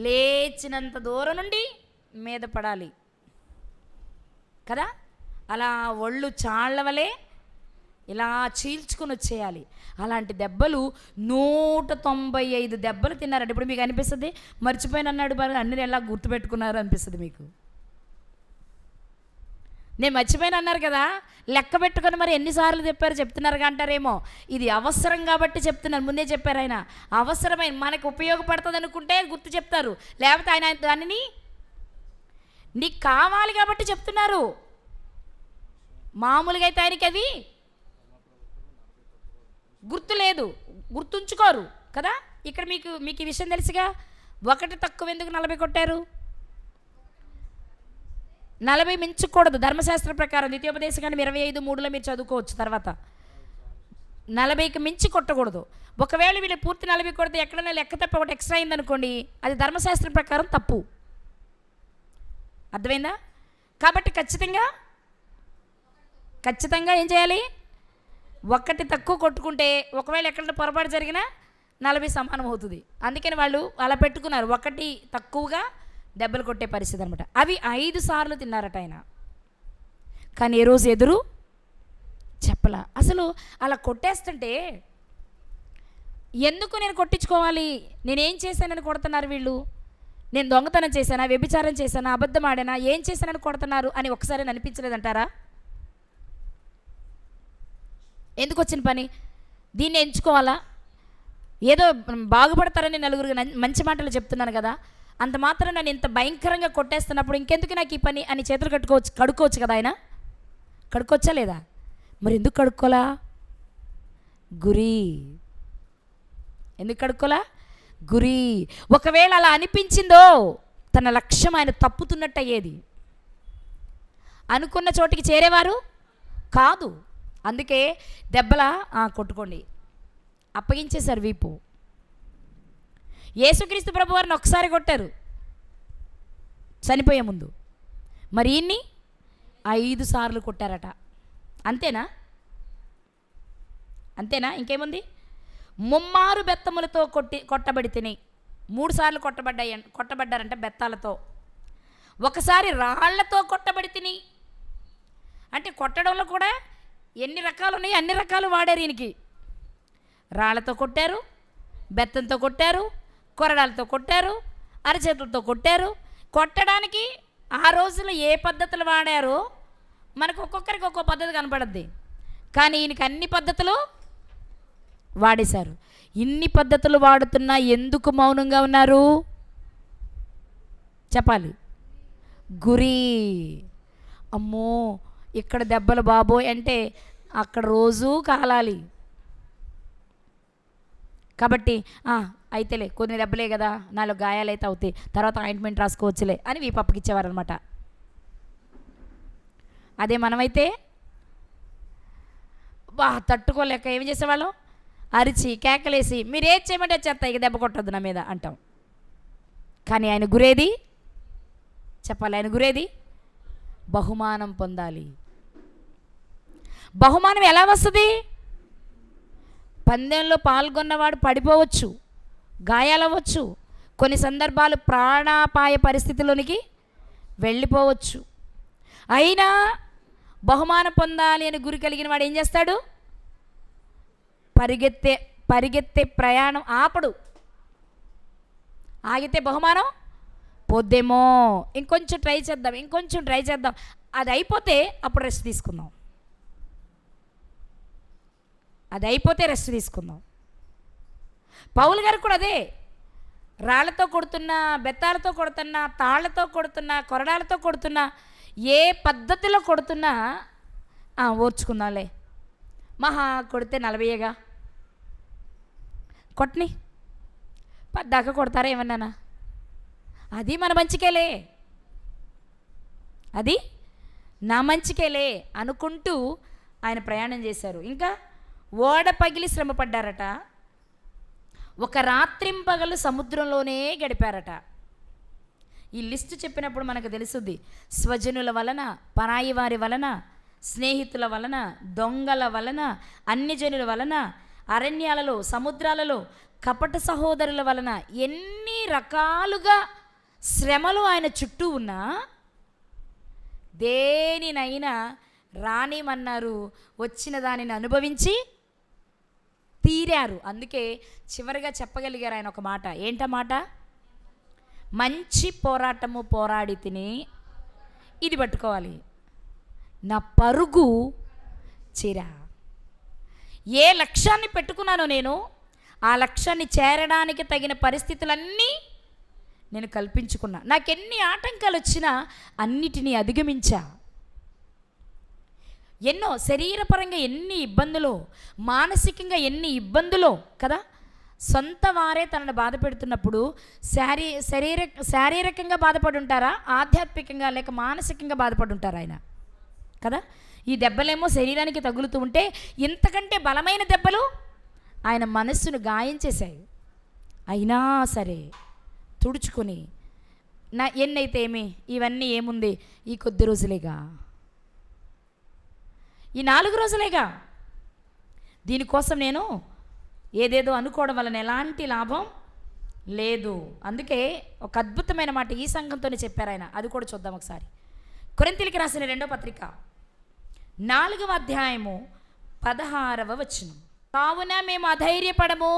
లేచినంత దూరం నుండి మీద పడాలి కదా, అలా ఒళ్ళు చాళ్ల వలె ఇలా చీల్చుకొని వచ్చేయాలి. అలాంటి దెబ్బలు 195 దెబ్బలు తిన్నారంటే ఇప్పుడు మీకు అనిపిస్తుంది మర్చిపోయిన అన్నాడు బాగా అన్ని ఎలా గుర్తుపెట్టుకున్నారు అనిపిస్తుంది మీకు. నేను మర్చిపోయిన అన్నారు కదా, లెక్క పెట్టుకొని మరి ఎన్నిసార్లు చెప్పారు చెప్తున్నారు అంటారేమో. ఇది అవసరం కాబట్టి చెప్తున్నారు, ముందే చెప్పారు ఆయన. అవసరమైన మనకు ఉపయోగపడుతుంది అనుకుంటే గుర్తు చెప్తారు, లేకపోతే ఆయన దానిని నీకు కావాలి కాబట్టి చెప్తున్నారు. మామూలుగా అయితే ఆయనకి అది గుర్తు లేదు, గుర్తుంచుకోరు కదా. ఇక్కడ మీకు ఈ విషయం తెలుసుగా, ఒకటి తక్కువ ఎందుకు 40 కొట్టారు? 40 మించకూడదు ధర్మశాస్త్ర ప్రకారం. ద్వితీయోపదేశకాండం 25:3లో మీరు చదువుకోవచ్చు. తర్వాత 40కి మించి కొట్టకూడదు. ఒకవేళ వీళ్ళు పూర్తి 40 కొడితే ఎక్కడైనా లెక్క తప్ప ఒకటి ఎక్స్ట్రా అయిందనుకోండి, అది ధర్మశాస్త్రం ప్రకారం తప్పు. అర్థమైందా? కాబట్టి ఖచ్చితంగా ఏం చేయాలి? ఒకటి తక్కువ కొట్టుకుంటే ఒకవేళ ఎక్కడ పొరపాటు జరిగినా 40 సమానం అవుతుంది. అందుకని వాళ్ళు అలా పెట్టుకున్నారు, ఒకటి తక్కువగా దెబ్బలు కొట్టే పరిస్థితి అనమాట. అవి 5 సార్లు తిన్నారట ఆయన. కానీ ఏ రోజు ఎదురు చెప్పలా. అసలు అలా కొట్టేస్తుంటే ఎందుకు నేను కొట్టించుకోవాలి, నేనేం చేశానని కొడుతున్నారు వీళ్ళు, నేను దొంగతనం చేశానా, వ్యభిచారం చేశానా, అబద్ధం ఆడానా, ఏం చేశానని కొడుతున్నారు అని ఒకసారి అనిపించలేదంటారా? ఎందుకు వచ్చిన పని? దీన్ని ఎంచుకోవాలా? ఏదో బాగుపడతారని నలుగురికి మంచి మాటలు చెప్తున్నాను కదా, అంత మాత్రం నన్ను ఇంత భయంకరంగా కొట్టేస్తున్నప్పుడు ఇంకెందుకు నాకు ఈ పని అని చేతులు కడుక్కోవచ్చు కదా. ఆయన కడుక్కోవచ్చా లేదా? మరి ఎందుకు కడుక్కోలా? గురి. ఎందుకు కడుక్కోలా? గురి. ఒకవేళ అలా అనిపించిందో తన లక్ష్యం ఆయన తప్పుతున్నట్టు అయ్యేది. అనుకున్న చోటికి చేరేవారు కాదు. అందుకే దెబ్బలా కొట్టుకోండి అప్పగించేశారు వీపు. యేసుక్రీస్తు ప్రభు వారిని ఒకసారి కొట్టారు చనిపోయే ముందు, మరి ఈయన్ని 5 సార్లు కొట్టారట. అంతేనా? ఇంకేముంది? ముమ్మారు బెత్తములతో కొట్టబడి తిని 3 సార్లు కొట్టబడ్డారంట బెత్తాలతో. ఒకసారి రాళ్లతో కొట్టబడి తిని. అంటే కొట్టడంలో కూడా ఎన్ని రకాలు ఉన్నాయి, అన్ని రకాలు వాడారు ఈయనకి. రాళ్లతో కొట్టారు, బెత్తంతో కొట్టారు, కొరడాలతో కొట్టారు, అరచేతులతో కొట్టారు. కొట్టడానికి ఆ రోజుల్లో ఏ పద్ధతులు వాడారో మనకు ఒక్కొక్కరికి ఒక్కో పద్ధతి కనపడద్ది. కానీ ఈయనకి అన్ని పద్ధతులు వాడేశారు. ఇన్ని పద్ధతులు వాడుతున్నా ఎందుకు మౌనంగా ఉన్నారు? చెప్పాలి. గురి. అమ్మో ఇక్కడ దెబ్బలు బాబోయ్ అంటే అక్కడ రోజూ కాలాలి. కాబట్టి అయితేలే కొన్ని దెబ్బలే కదా, 4 గాయాలు అయితే అవుతాయి, తర్వాత ఆయింట్మెంట్ రాసుకోవచ్చులే అని వీపప్పకిచ్చేవారు అనమాట. అదే మనమైతే తట్టుకోలేక ఏం చేసేవాళ్ళం? అరిచి కేకలేసి మీరేం చేయమంటే చేస్తా, ఇక దెబ్బ కొట్టద్దు నా మీద అంటాం. కానీ ఆయన గురేది చెప్పాలి. ఆయన గురేది బహుమానం పొందాలి. బహుమానం ఎలా వస్తుంది? పందెంలో పాల్గొన్నవాడు పడిపోవచ్చు, గాయాలవ్వచ్చు, కొన్ని సందర్భాలు ప్రాణాపాయ పరిస్థితిలోనికి వెళ్ళిపోవచ్చు. అయినా బహుమానం పొందాలి అని గురి కలిగిన వాడు ఏం చేస్తాడు? పరిగెత్తే ప్రయాణం ఆపడు. ఆగితే బహుమానం పోద్దేమో, ఇంకొంచెం ట్రై చేద్దాం, అది అయిపోతే అప్పుడు రెస్ట్ తీసుకుందాం. పౌలు గారు కూడా అదే. రాళ్లతో కొడుతున్నా, బెత్తాలతో కొడుతున్నా, తాళ్లతో కొడుతున్నా, కొరడాలతో కొడుతున్నా, ఏ పద్ధతిలో కొడుతున్నా ఓర్చుకుందాంలే, మహా కొడితే 40గా కొట్టని 10 దాకా కొడతారా ఏమన్నానా? అది మన మంచికేలే, అది నా మంచికేలే అనుకుంటూ ఆయన ప్రయాణం చేశారు. ఇంకా ఓడ పగిలి శ్రమ పడ్డారట. ఒక రాత్రింపగలు సముద్రంలోనే గడిపారట. ఈ లిస్ట్ చెప్పినప్పుడు మనకు తెలుస్తుంది. స్వజనుల వలన, పరాయి వారి వలన, స్నేహితుల వలన, దొంగల వలన, అన్ని జనుల వలన, అరణ్యాలలో, సముద్రాలలో, కపట సహోదరుల వలన ఎన్ని రకాలుగా శ్రమలు ఆయన చుట్టూ ఉన్నా దేనినైనా రానిమన్నారు, వచ్చిన దానిని అనుభవించి తీరారు. అందుకే చివరిగా చెప్పగలిగారు ఆయన ఒక మాట. ఏంటమాట? మంచి పోరాటము పోరాడి తిని, ఇది పట్టుకోవాలి, నా పరుగు చేరా. ఏ లక్ష్యాన్ని పెట్టుకున్నానో నేను ఆ లక్ష్యాన్ని చేరడానికి తగిన పరిస్థితులన్నీ నేను కల్పించుకున్నా. నాకెన్ని ఆటంకాలు వచ్చినా అన్నిటినీ అధిగమించా. ఎన్నో శరీరపరంగా ఎన్ని ఇబ్బందులో, మానసికంగా ఎన్ని ఇబ్బందులో కదా. సొంత వారే తనను బాధ పెడుతున్నప్పుడు శారీరకంగా బాధపడి ఉంటారా, ఆధ్యాత్మికంగా లేక మానసికంగా బాధపడి ఉంటారా ఆయన కదా. ఈ దెబ్బలేమో శరీరానికి తగులుతూ ఉంటే ఇంతకంటే బలమైన దెబ్బలు ఆయన మనస్సును గాయం చేశాయి. అయినా సరే తుడుచుకొని, నా ఎన్నైతే ఏమి, ఇవన్నీ ఏముంది, ఈ కొద్ది రోజులేగా, ఈ 4 రోజులేగా, దీనికోసం నేను ఏదేదో అనుకోవడం వలన ఎలాంటి లాభం లేదు. అందుకే ఒక అద్భుతమైన మాట ఈ సంఘంతోనే చెప్పారు ఆయన. అది కూడా చూద్దాం ఒకసారి. కొరింథీయులకు రాసిన 2వ పత్రిక 4వ అధ్యాయము 16వ వచనం. కావున మేము అధైర్యపడము,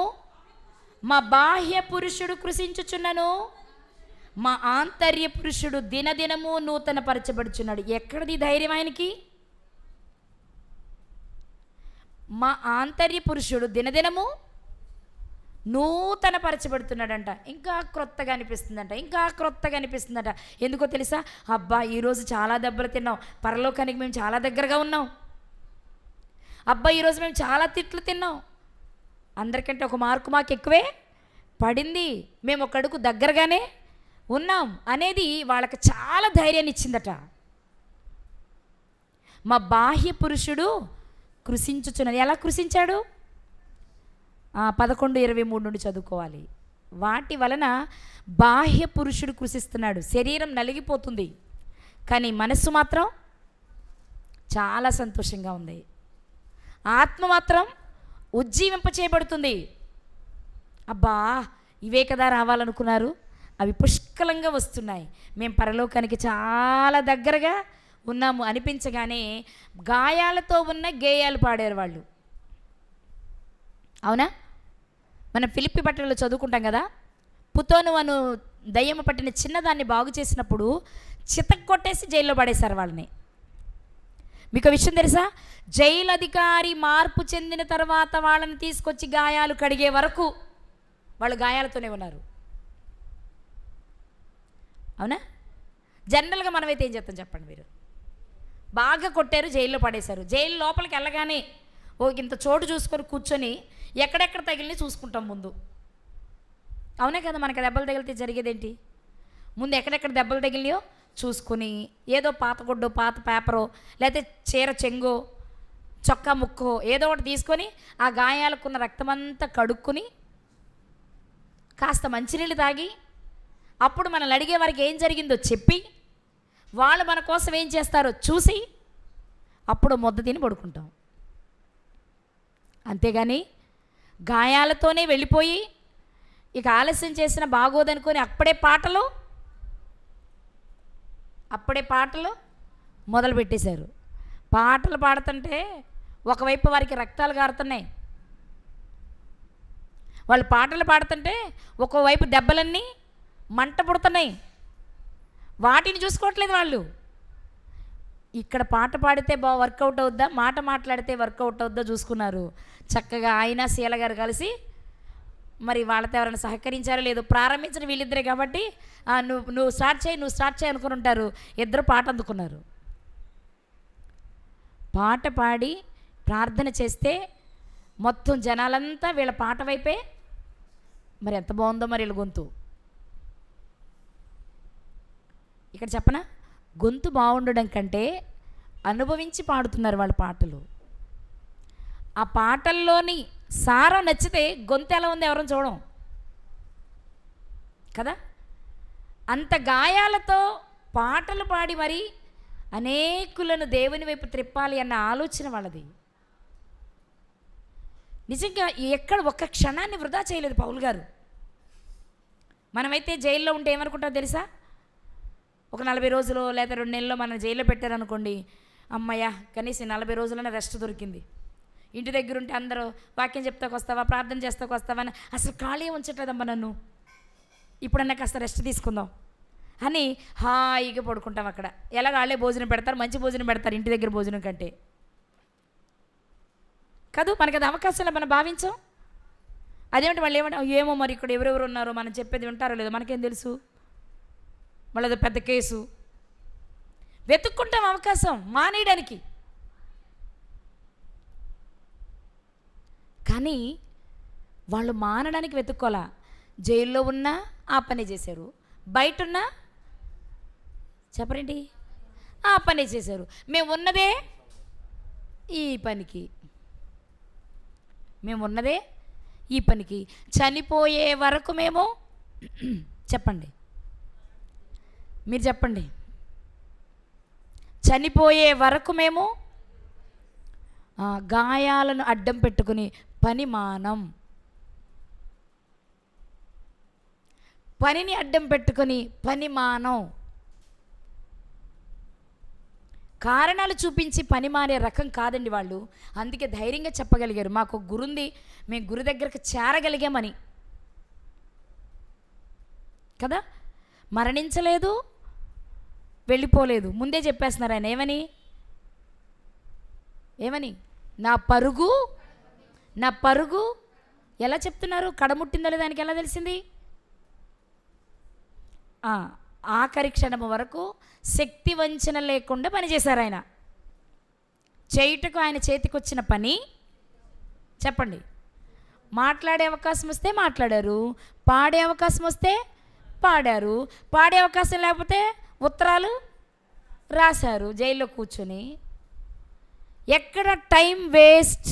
మా బాహ్య పురుషుడు కృషించుచున్నను, మా ఆంతర్య పురుషుడు దినదినము నూతన పరచబడుచున్నాడు. ఎక్కడిది ధైర్యం ఆయనకి? మా ఆంతర్య పురుషుడు దినదినము నూతన పరచబడుతున్నాడంట. ఇంకా క్రొత్తగా అనిపిస్తుందంట, ఇంకా క్రొత్తగా అనిపిస్తుందంట. ఎందుకో తెలుసా? అబ్బా ఈరోజు చాలా దెబ్బలు తిన్నాం, పరలోకానికి మేము చాలా దగ్గరగా ఉన్నాం. అబ్బా ఈరోజు మేము చాలా తిట్లు తిన్నాం, అందరికంటే ఒక మార్కు మాకు ఎక్కువే పడింది, మేము ఒక అడుగు దగ్గరగానే ఉన్నాం అనేది వాళ్ళకి చాలా ధైర్యాన్ని ఇచ్చిందట. మా బాహ్య పురుషుడు కృషించుచున్నది. ఎలా కృషించాడు? 11:23 నుండి చదువుకోవాలి. వాటి వలన బాహ్య పురుషుడు కృషిస్తున్నాడు. శరీరం నలిగిపోతుంది, కానీ మనస్సు మాత్రం చాలా సంతోషంగా ఉంది. ఆత్మ మాత్రం ఉజ్జీవింపచేయబడుతుంది. అబ్బా ఇవే కదా రావాలనుకున్నారు, అవి పుష్కలంగా వస్తున్నాయి, మేము పరలోకానికి చాలా దగ్గరగా ఉన్నాము అనిపించగానే గాయాలతో ఉన్న గేయాలు పాడారు వాళ్ళు. అవునా? మనం ఫిలిప్పి పట్టణంలో చదువుకుంటాం కదా, పుతోను అను దయ్యము పట్టిన చిన్నదాన్ని బాగు చేసినప్పుడు చితక్కొట్టేసి జైల్లో పడేశారు వాళ్ళని. మీకు విషయం తెలుసా? జైలు అధికారి మార్పు చెందిన తర్వాత వాళ్ళని తీసుకొచ్చి గాయాలు కడిగే వరకు వాళ్ళు గాయాలతోనే ఉన్నారు. అవునా? జనరల్గా మనమైతే ఏం చేస్తాం చెప్పండి మీరు? బాగా కొట్టారు, జైల్లో పడేశారు. జైలు లోపలికి వెళ్ళగానే ఇంత చోటు చూసుకొని కూర్చొని ఎక్కడెక్కడ తగిలిని చూసుకుంటాం ముందు. అవునే కదా? మనకి దెబ్బలు తగిలితే జరిగేదేంటి? ముందు ఎక్కడెక్కడ దెబ్బలు తగిలినాయో చూసుకుని ఏదో పాత గుడ్డో పాత పేపరో లేకపోతే చీర చెంగో చొక్కా ముక్కో ఏదో ఒకటి తీసుకొని ఆ గాయాలకున్న రక్తమంతా కడుక్కుని కాస్త మంచినీళ్ళు తాగి అప్పుడు మనల్ని అడిగే వారికి ఏం జరిగిందో చెప్పి వాళ్ళు మన కోసం ఏం చేస్తారో చూసి అప్పుడు ముద్ద తిని పడుకుంటాం. అంతేగాని గాయాలతోనే వెళ్ళిపోయి ఇక ఆలస్యం చేసిన బాగోదనుకొని అప్పుడే పాటలు మొదలు పెట్టేశారు. పాటలు పాడుతుంటే ఒకవైపు వారికి రక్తాలు కారుతున్నాయి, వాళ్ళు పాటలు పాడుతుంటే ఒకవైపు దెబ్బలన్నీ మంట పుడుతున్నాయి. వాటిని చూసుకోవట్లేదు వాళ్ళు. ఇక్కడ పాట పాడితే వర్కౌట్ అవుద్దా, మాట మాట్లాడితే వర్కౌట్ అవుద్దా చూసుకున్నారు. చక్కగా ఆయన శీల గారు కలిసి మరి వాళ్ళతో ఎవరైనా సహకరించారో లేదో, ప్రారంభించిన వీళ్ళిద్దరే కాబట్టి నువ్వు స్టార్ట్ చేయి అనుకుని ఉంటారు. ఇద్దరు పాట అందుకున్నారు. పాట పాడి ప్రార్థన చేస్తే మొత్తం జనాలంతా వీళ్ళ పాట వైపే. మరి ఎంత బాగుందో మరి వీళ్ళ గొంతు. ఇక్కడ చెప్పనా, గొంతు బాగుండడం కంటే అనుభవించి పాడుతున్నారు వాళ్ళ పాటలు. ఆ పాటల్లోని సారం నచ్చితే గొంతు ఎలా ఉంది ఎవరైనా చూడం కదా. అంత గాయాలతో పాటలు పాడి మరి అనేకులను దేవుని వైపు త్రిప్పాలి అన్న ఆలోచన వాళ్ళది. నిజంగా ఎక్కడ ఒక్క క్షణాన్ని వృధా చేయలేదు పౌలు గారు. మనమైతే జైల్లో ఉంటే ఏమనుకుంటాం తెలుసా? ఒక 40 రోజులు లేదా 2 నెలల్లో మనం జైల్లో పెట్టారనుకోండి, అమ్మయ్య కనీసం 40 రోజులనే రెస్ట్ దొరికింది. ఇంటి దగ్గర ఉంటే అందరూ వాక్యం చెప్తాకు వస్తావా, ప్రార్థన చేస్తాకు వస్తావా అని అసలు ఖాళీ ఉంచట్లేదమ్మా నన్ను, ఇప్పుడన్నా కాస్త రెస్ట్ తీసుకుందాం అని హాయిగా పడుకుంటాం అక్కడ. ఎలాగ వాళ్ళే భోజనం పెడతారు, మంచి భోజనం పెడతారు ఇంటి దగ్గర భోజనం కంటే కాదు. మనకి అది అవకాశంలో మనం భావించాం. అదేమిటి వాళ్ళు ఏమంటే ఏమో మరి ఇక్కడ ఎవరెవరు ఉన్నారో మనం చెప్పేది వింటారో లేదో మనకేం తెలుసు, మళ్ళీ అది పెద్ద కేసు. వెతుక్కుంటాం అవకాశం మానేయడానికి. కానీ వాళ్ళు మానడానికి వెతుక్కోలా. జైల్లో ఉన్నా ఆ పని చేశారు, బయట ఉన్నా చెప్పరేంటి ఆ పని చేశారు. మేము ఉన్నదే ఈ పనికి, చనిపోయే వరకు మేము చెప్పండి, మీరు చెప్పండి, చనిపోయే వరకు మేము గాయాలను అడ్డం పెట్టుకుని పనిని అడ్డం పెట్టుకొని పని మానం, కారణాలు చూపించి పని మానే రకం కాదండి వాళ్ళు. అందుకే ధైర్యంగా చెప్పగలిగారు మాకు గురుంది, మేము గురు దగ్గరకు చేరగలిగామని కదా. మరణించలేదు, వెళ్ళిపోలేదు. ముందే చెప్పేస్తున్నారు ఆయన ఏమని నా పరుగు ఎలా చెప్తున్నారు? కడముట్టిందో లేదా దానికి ఎలా తెలిసింది? ఆఖరి క్షణము వరకు శక్తి వంచన లేకుండా పనిచేశారు ఆయన. చేయుటకు ఆయన చేతికి వచ్చిన పని చెప్పండి. మాట్లాడే అవకాశం వస్తే మాట్లాడారు, పాడే అవకాశం వస్తే పాడారు, పాడే అవకాశం లేకపోతే ఉత్తరాలు రాశారు జైల్లో కూర్చొని. ఎక్కడ టైం వేస్ట్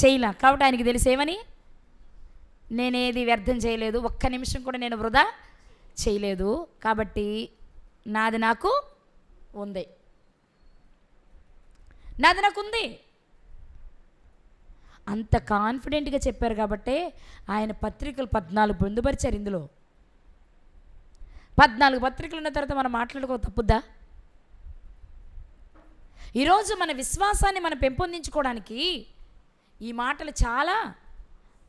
చేయలే. కాబట్టి ఆయనకి తెలిసేమని, నేనేది వ్యర్థం చేయలేదు, ఒక్క నిమిషం కూడా నేను వృధా చేయలేదు, కాబట్టి నాది నాకు ఉంది. అంత కాన్ఫిడెంట్గా చెప్పారు కాబట్టి ఆయన పత్రికలు 14 పొందుపరిచారు. ఇందులో 14 పత్రికలు ఉన్న తర్వాత మనం మాట్లాడుకో తప్పుద్దా? ఈరోజు మన విశ్వాసాన్ని మనం పెంపొందించుకోవడానికి ఈ మాటలు చాలా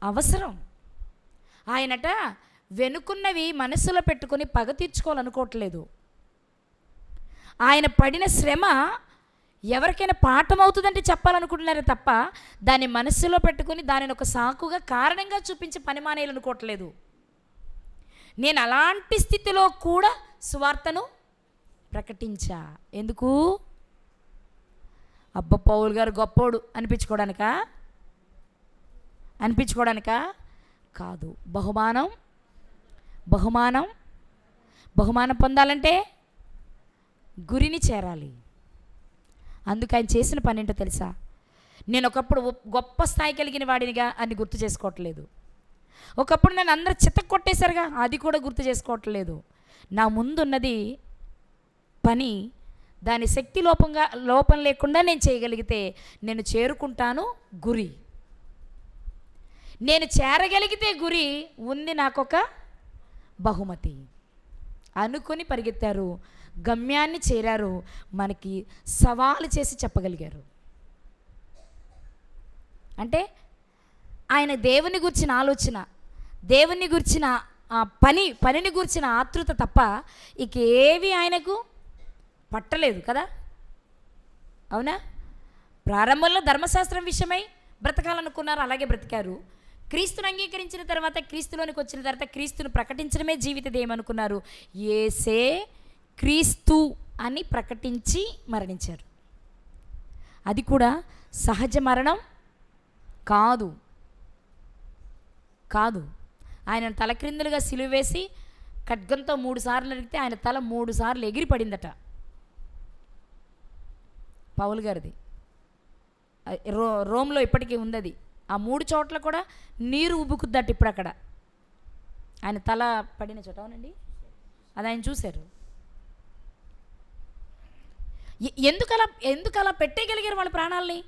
అవసరం. ఆయనట వెనుకున్నవి మనసులో పెట్టుకొని పగ తీర్చుకోవాలనుకోవట్లేదు. ఆయన పడిన శ్రమ ఎవరికైనా పాఠం అవుతుందంటే చెప్పాలనుకుంటున్నారే తప్ప దాన్ని మనస్సులో పెట్టుకుని దానిని ఒక సాకుగా కారణంగా చూపించి పని మానేయాలనుకోవట్లేదు. నేను అలాంటి స్థితిలో కూడా సువార్తను ప్రకటించా. ఎందుకు? అబ్బ పౌలు గారు గొప్పోడు అనిపించుకోవడానికా కాదు. బహుమానం పొందాలంటే గురిని చేరాలి. అందుకు ఆయన చేసిన పని ఏంటో తెలుసా? నేను ఒకప్పుడు గొప్ప స్థాయి కలిగిన వాడినిగా అని గుర్తు చేసుకోవట్లేదు. ఒకప్పుడు నన్ను అందరూ చితక కొట్టేశారుగా, అది కూడా గుర్తు చేసుకోవట్లేదు. నా ముందున్నది పని, దాని శక్తి లోపం లేకుండా నేను చేయగలిగితే నేను చేరుకుంటాను గురి. నేను చేరగలిగితే గురి ఉంది, నాకొక బహుమతి అనుకొని పరిగెత్తారు, గమ్యాన్ని చేరారు, మనకి సవాలు చేసి చెప్పగలిగారు. అంటే ఆయన దేవుని గురించిన ఆలోచన, దేవుని గురించిన పనిని గురించిన ఆతృత తప్ప ఇక ఏవి ఆయనకు పట్టలేదు కదా, అవునా? ప్రారంభంలో ధర్మశాస్త్రం విషయమై బ్రతకాలనుకున్నారు, అలాగే బ్రతికారు. క్రీస్తుని అంగీకరించిన తర్వాత, క్రీస్తులోనికి వచ్చిన తర్వాత క్రీస్తును ప్రకటించడమే జీవిత ధ్యేయమనుకున్నారు. యేసే క్రీస్తు అని ప్రకటించి మరణించారు. అది కూడా సహజ మరణం కాదు. ఆయన తలక్రిందులుగా సిలువ వేసి ఖడ్గంతో 3 సార్లు నరికితే ఆయన తల 3 సార్లు ఎగిరి పడిందట. పౌలు గారిది రోమ్లో ఇప్పటికీ ఉంది అది. ఆ 3 చోట్ల కూడా నీరు ఉబ్బుకుద్దట ఇప్పుడు అక్కడ ఆయన తల పడిన చోట. అవునండి, అది ఆయన చూశారు. ఎందుకు అలా పెట్టేయగలిగారు వాళ్ళ ప్రాణాలని?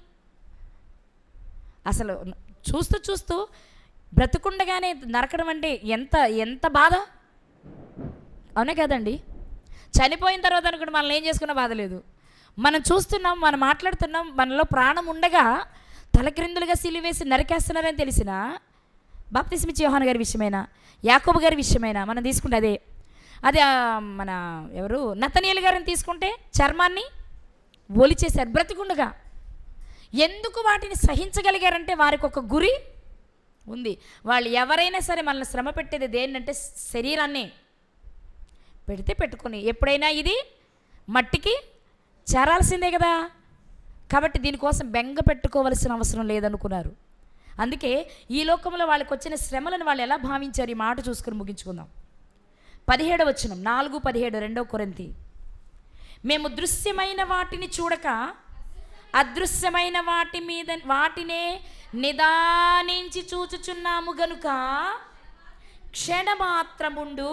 అసలు చూస్తూ బ్రతుకుండగానే నరకడం అంటే ఎంత బాధ, అవునే కదండి? చనిపోయిన తర్వాత అనుకుంటే మనల్ని ఏం చేసుకున్న బాధ లేదు. మనం చూస్తున్నాం, మనం మాట్లాడుతున్నాం, మనలో ప్రాణం ఉండగా తలక్రిందులుగా సిలువేసి నరికేస్తున్నారని తెలిసిన బాప్తిస్మిచ్చే యోహాను గారి విషయమైనా, యాకోబు గారి విషయమైనా మనం తీసుకుంటే అదే మన ఎవరు నతనీయులు గారిని తీసుకుంటే చర్మాన్ని ఒలిచేశారు బ్రతికుండగా. ఎందుకు వాటిని సహించగలిగారంటే వారికి ఒక గురి ఉంది. వాళ్ళు ఎవరైనా సరే మనల్ని శ్రమ పెట్టేది దేన్నంటే శరీరాన్ని పెట్టుకొని ఎప్పుడైనా ఇది మట్టికి చేరాల్సిందే కదా. కాబట్టి దీనికోసం బెంగ పెట్టుకోవలసిన అవసరం లేదనుకున్నారు. అందుకే ఈ లోకంలో వాళ్ళకి వచ్చిన శ్రమలను వాళ్ళు ఎలా భావించారు? ఈ మాట చూసుకొని ముగించుకుందాం. 17వ వచనం, 4:17 2 కొరింథీ. మేము దృశ్యమైన వాటిని చూడక అదృశ్యమైన వాటినే నిదానించి చూచుచున్నాము గనుక క్షణమాత్రముండు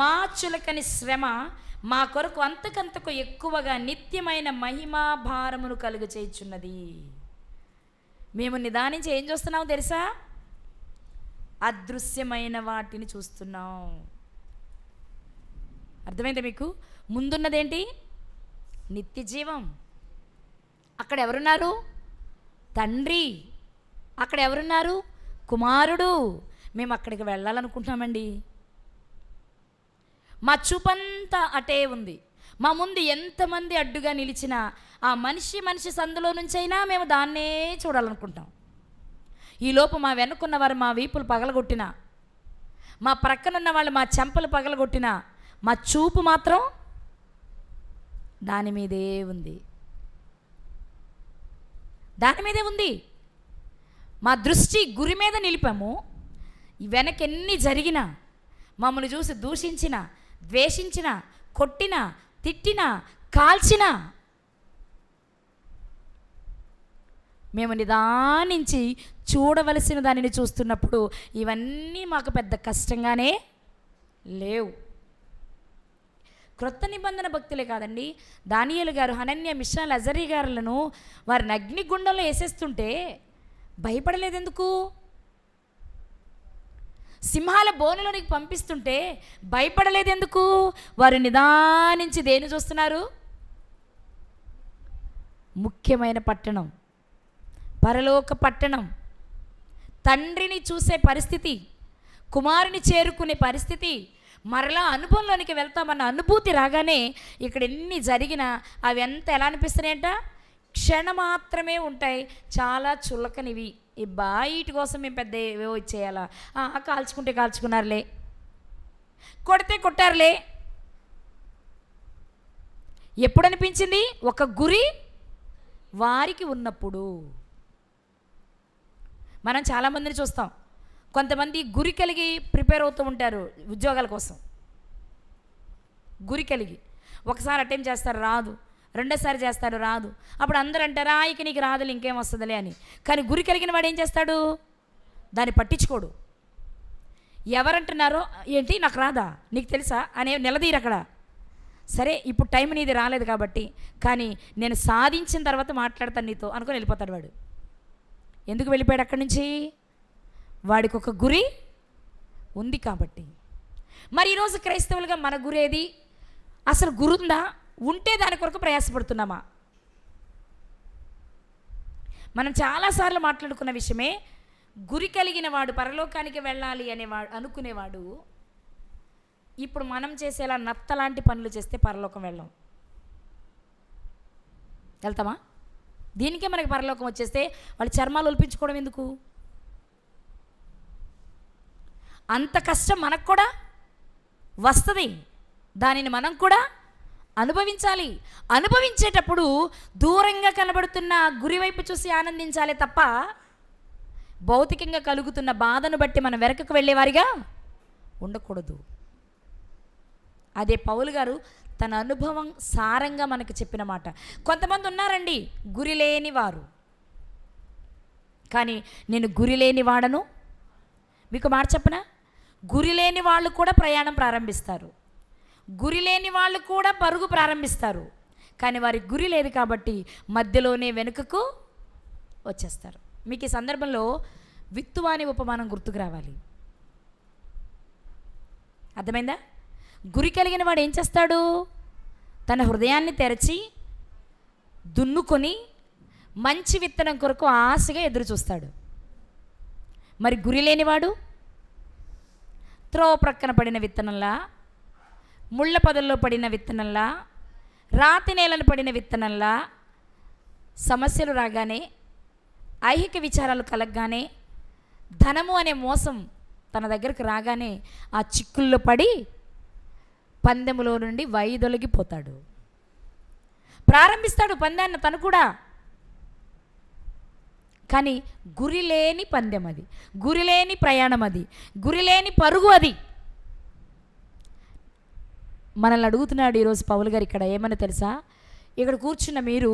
మా చులకని శ్రమ మా కొరకు అంతకంతకు ఎక్కువగా నిత్యమైన మహిమా భారమును కలుగ చేయుచున్నది. మేము నిదానించి ఏం చూస్తున్నాం తెలుసా? అదృశ్యమైన వాటిని చూస్తున్నాం. అర్థమైందా మీకు? ముందున్నదేంటి? నిత్య జీవం. అక్కడ ఎవరున్నారు? తండ్రి. అక్కడ ఎవరున్నారు? కుమారుడు. మేము అక్కడికి వెళ్ళాలనుకుంటున్నామండి. మా చూపంతా అటే ఉంది. మా ముందు ఎంతమంది అడ్డుగా నిలిచినా ఆ మనిషి సందులో నుంచైనా మేము దాన్నే చూడాలనుకుంటాం. ఈలోపు మా వెనుకున్న వారు మా వీపులు పగలగొట్టినా, మా ప్రక్కనున్న వాళ్ళు మా చెంపలు పగలగొట్టినా మా చూపు మాత్రం దాని మీదే ఉంది. దాని మీదే ఉంది. మా దృష్టి గురి మీద నిలిపాము. వెనకెన్ని జరిగినా, మమ్మల్ని చూసి దూషించిన, ద్వేషించిన, కొట్టిన, తిట్టిన, కాల్చిన, మేము నిదానించి చూడవలసిన దానిని చూస్తున్నప్పుడు ఇవన్నీ మాకు పెద్ద కష్టంగానే లేవు. క్రొత్త నిబంధన భక్తులే కాదండి, దానియేలు గారు, హనన్య, మిషాల్, అజరీ గారులను వారిని అగ్నిగుండంలో వేసేస్తుంటే భయపడలేదెందుకు? సింహాల బోనులోనికి పంపిస్తుంటే భయపడలేదెందుకు? వారు నిదానించి దేని చూస్తున్నారు? ముఖ్యమైన పట్టణం, పరలోక పట్టణం, తండ్రిని చూసే పరిస్థితి, కుమారుని చేరుకునే పరిస్థితి, మరలా అనుభవంలోనికి వెళ్తామన్న అనుభూతి రాగానే ఇక్కడ ఎన్ని జరిగినా అవి ఎంత ఎలా అనిపిస్తున్నాయంట? క్షణ మాత్రమే ఉంటాయి, చాలా చులకనివి. ఈ బాయిటి కోసం మేము పెద్ద ఏవో ఇచ్చేయాలా? కాల్చుకుంటే కాల్చుకున్నారులే, కొడితే కొట్టారులే. ఎప్పుడు అనిపించింది? ఒక గురి వారికి ఉన్నప్పుడు. మనం చాలామందిని చూస్తాం, కొంతమంది గురి కలిగి ప్రిపేర్ అవుతూ ఉంటారు ఉద్యోగాల కోసం. గురి కలిగి ఒకసారి అటెంప్ట్ చేస్తారు, రాదు. రెండోసారి చేస్తాడు, రాదు. అప్పుడు అందరూ అంటారా, ఇక నీకు రాదులే, ఇంకేం వస్తుందిలే అని. కానీ గురి కలిగిన వాడు ఏం చేస్తాడు? దాన్ని పట్టించుకోడు. ఎవరంటున్నారో ఏంటి నాకు రాదా, నీకు తెలుసా అనే నిలదీరు అక్కడ. సరే ఇప్పుడు టైం నీది రాలేదు కాబట్టి, కానీ నేను సాధించిన తర్వాత మాట్లాడతాను నీతో అనుకొని వెళ్ళిపోతాడు వాడు. ఎందుకు వెళ్ళిపోయాడు అక్కడి నుంచి? వాడికి ఒక గురి ఉంది కాబట్టి. మరి ఈరోజు క్రైస్తవులుగా మన గురి ఏది? అసలు గురుందా? ఉంటే దాని కొరకు ప్రయాసపడుతున్నామా? మనం చాలాసార్లు మాట్లాడుకున్న విషయమే, గురి కలిగిన వాడు పరలోకానికి వెళ్ళాలి అనేవాడు అనుకునేవాడు ఇప్పుడు మనం చేసేలా నత్తలాంటి పనులు చేస్తే పరలోకం వెళ్ళాం. వెళ్తామా? దీనికే మనకి పరలోకం వచ్చేస్తే వాళ్ళు చర్మాలు ఒలిపించుకోవడం ఎందుకు? అంత కష్టం మనకు కూడా వస్తుంది, దానిని మనం కూడా అనుభవించాలి. అనుభవించేటప్పుడు దూరంగా కనబడుతున్న గురివైపు చూసి ఆనందించాలి తప్ప భౌతికంగా కలుగుతున్న బాధను బట్టి మనం వెనకకు వెళ్ళేవారిగా ఉండకూడదు. అదే పౌలు గారు తన అనుభవం సారంగా మనకు చెప్పిన మాట. కొంతమంది ఉన్నారండి గురి లేని వారు, కానీ నేను గురి లేని వాడను. మీకు మాట చెప్పనా? గురి లేని వాళ్ళు కూడా ప్రయాణం ప్రారంభిస్తారు, గురి లేని వాళ్ళు కూడా పరుగు ప్రారంభిస్తారు. కానీ వారికి గురి లేదు కాబట్టి మధ్యలోనే వెనుకకు వచ్చేస్తారు. మీకు ఈ సందర్భంలో విత్తువాని ఉపమానం గుర్తుకు రావాలి. అర్థమైందా? గురి కలిగిన వాడు ఏం చేస్తాడు? తన హృదయాన్ని తెరచి దున్నుకొని మంచి విత్తనం కొరకు ఆశగా ఎదురు చూస్తాడు. మరి గురి లేనివాడు త్రోవ ప్రక్కన పడిన విత్తనంలా, ముళ్ళ పొదల్లో పడిన విత్తనంలా, రాతి నేలను పడిన విత్తనంలా, సమస్యలు రాగానే, ఐహిక విచారాలు కలగగానే, ధనము అనే మోసం తన దగ్గరకు రాగానే ఆ చిక్కుల్లో పడి పందెములో నుండి వైదొలిగిపోతాడు. ప్రారంభిస్తాడు పందాన్ని తను కూడా, కానీ గురి లేని పందెం అది, గురి లేని ప్రయాణం అది, గురి లేని పరుగు అది. మనల్ని అడుగుతున్నాడు ఈరోజు పౌలు గారు ఇక్కడ ఏమని తెలుసా? ఇక్కడ కూర్చున్న మీరు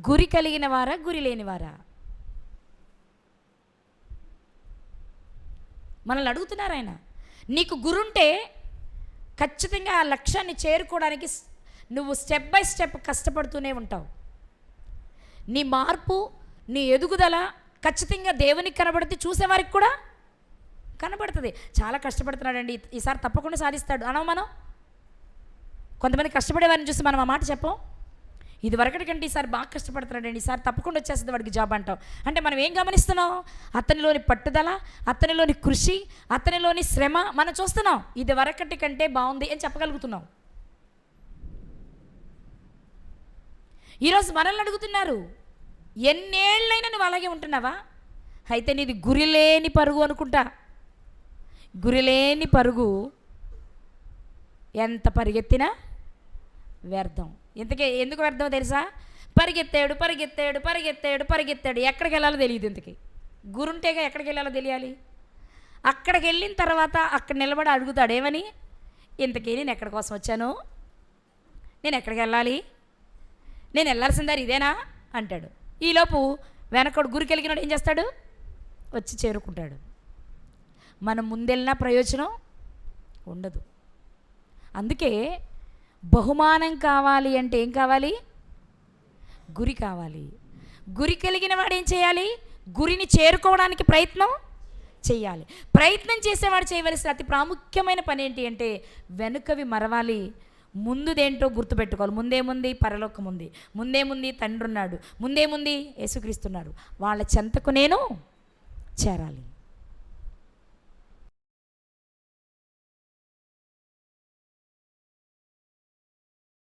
గురి కలిగిన వారా, గురి లేని వారా? మనల్ని అడుగుతున్నారు ఆయన. నీకు గురుంటే ఖచ్చితంగా ఆ లక్ష్యాన్ని చేరుకోవడానికి నువ్వు స్టెప్ బై స్టెప్ కష్టపడుతూనే ఉంటావు. నీ మార్పు, నీ ఎదుగుదల ఖచ్చితంగా దేవునికి కనబడితే చూసేవారికి కూడా కనబడుతుంది. చాలా కష్టపడుతున్నాడండి, ఈసారి తప్పకుండా సాధిస్తాడు అనం మనం. కొంతమంది కష్టపడే వారిని చూసి మనం ఆ మాట చెప్పం. ఇది వరకటి కంటే ఈసారి బాగా కష్టపడుతున్నాడండి, ఈసారి తప్పకుండా వచ్చేస్తుంది వాడికి జాబ్ అంటాం. అంటే మనం ఏం గమనిస్తున్నాం? అతనిలోని పట్టుదల, అతనిలోని కృషి, అతనిలోని శ్రమ మనం చూస్తున్నాం. ఇది వరకటి కంటే బాగుంది అని చెప్పగలుగుతున్నాం. ఈరోజు మనల్ని అడుగుతున్నారు, ఎన్నేళ్ళైనా నువ్వు అలాగే ఉంటున్నావా? అయితే నీది గురిలేని పరుగు అనుకుంటా. గురిలేని పరుగు ఎంత పరిగెత్తినా వ్యర్థం. ఎందుకు వ్యర్థమో తెలుసా? పరిగెత్తాడు పరిగెత్తాడు పరిగెత్తాడు పరిగెత్తాడు, ఎక్కడికి వెళ్ళాలో తెలియదు. ఇంతకీ గురుంటేగా ఎక్కడికి వెళ్ళాలో తెలియాలి. అక్కడికి వెళ్ళిన తర్వాత అక్కడ నిలబడి అడుగుతాడు, ఏమని? ఇంతకీ నేను ఎక్కడి కోసం వచ్చాను, నేను ఎక్కడికి వెళ్ళాలి, నేను వెళ్ళాల్సిందారు ఇదేనా అంటాడు. ఈలోపు వెనకడు గురికి వెళ్ళినాడు ఏం చేస్తాడు? వచ్చి చేరుకుంటాడు. మనం ముందెళ్ళినా ప్రయోజనం ఉండదు. అందుకే బహుమానం కావాలి అంటే ఏం కావాలి? గురి కావాలి. గురి కలిగిన వాడు ఏం చేయాలి? గురిని చేరుకోవడానికి ప్రయత్నం చేయాలి. ప్రయత్నం చేసేవాడు చేయవలసిన అతి ప్రాముఖ్యమైన పని ఏంటి అంటే వెనుకవి మరవాలి, ముందుదేంటో గుర్తుపెట్టుకోవాలి. ముందేముంది? పరలోకం ఉంది. ముందేముంది? తండ్రి ఉన్నాడు. ముందేముంది? యేసుక్రీస్తున్నాడు. వాళ్ళ చెంతకు నేను చేరాలి.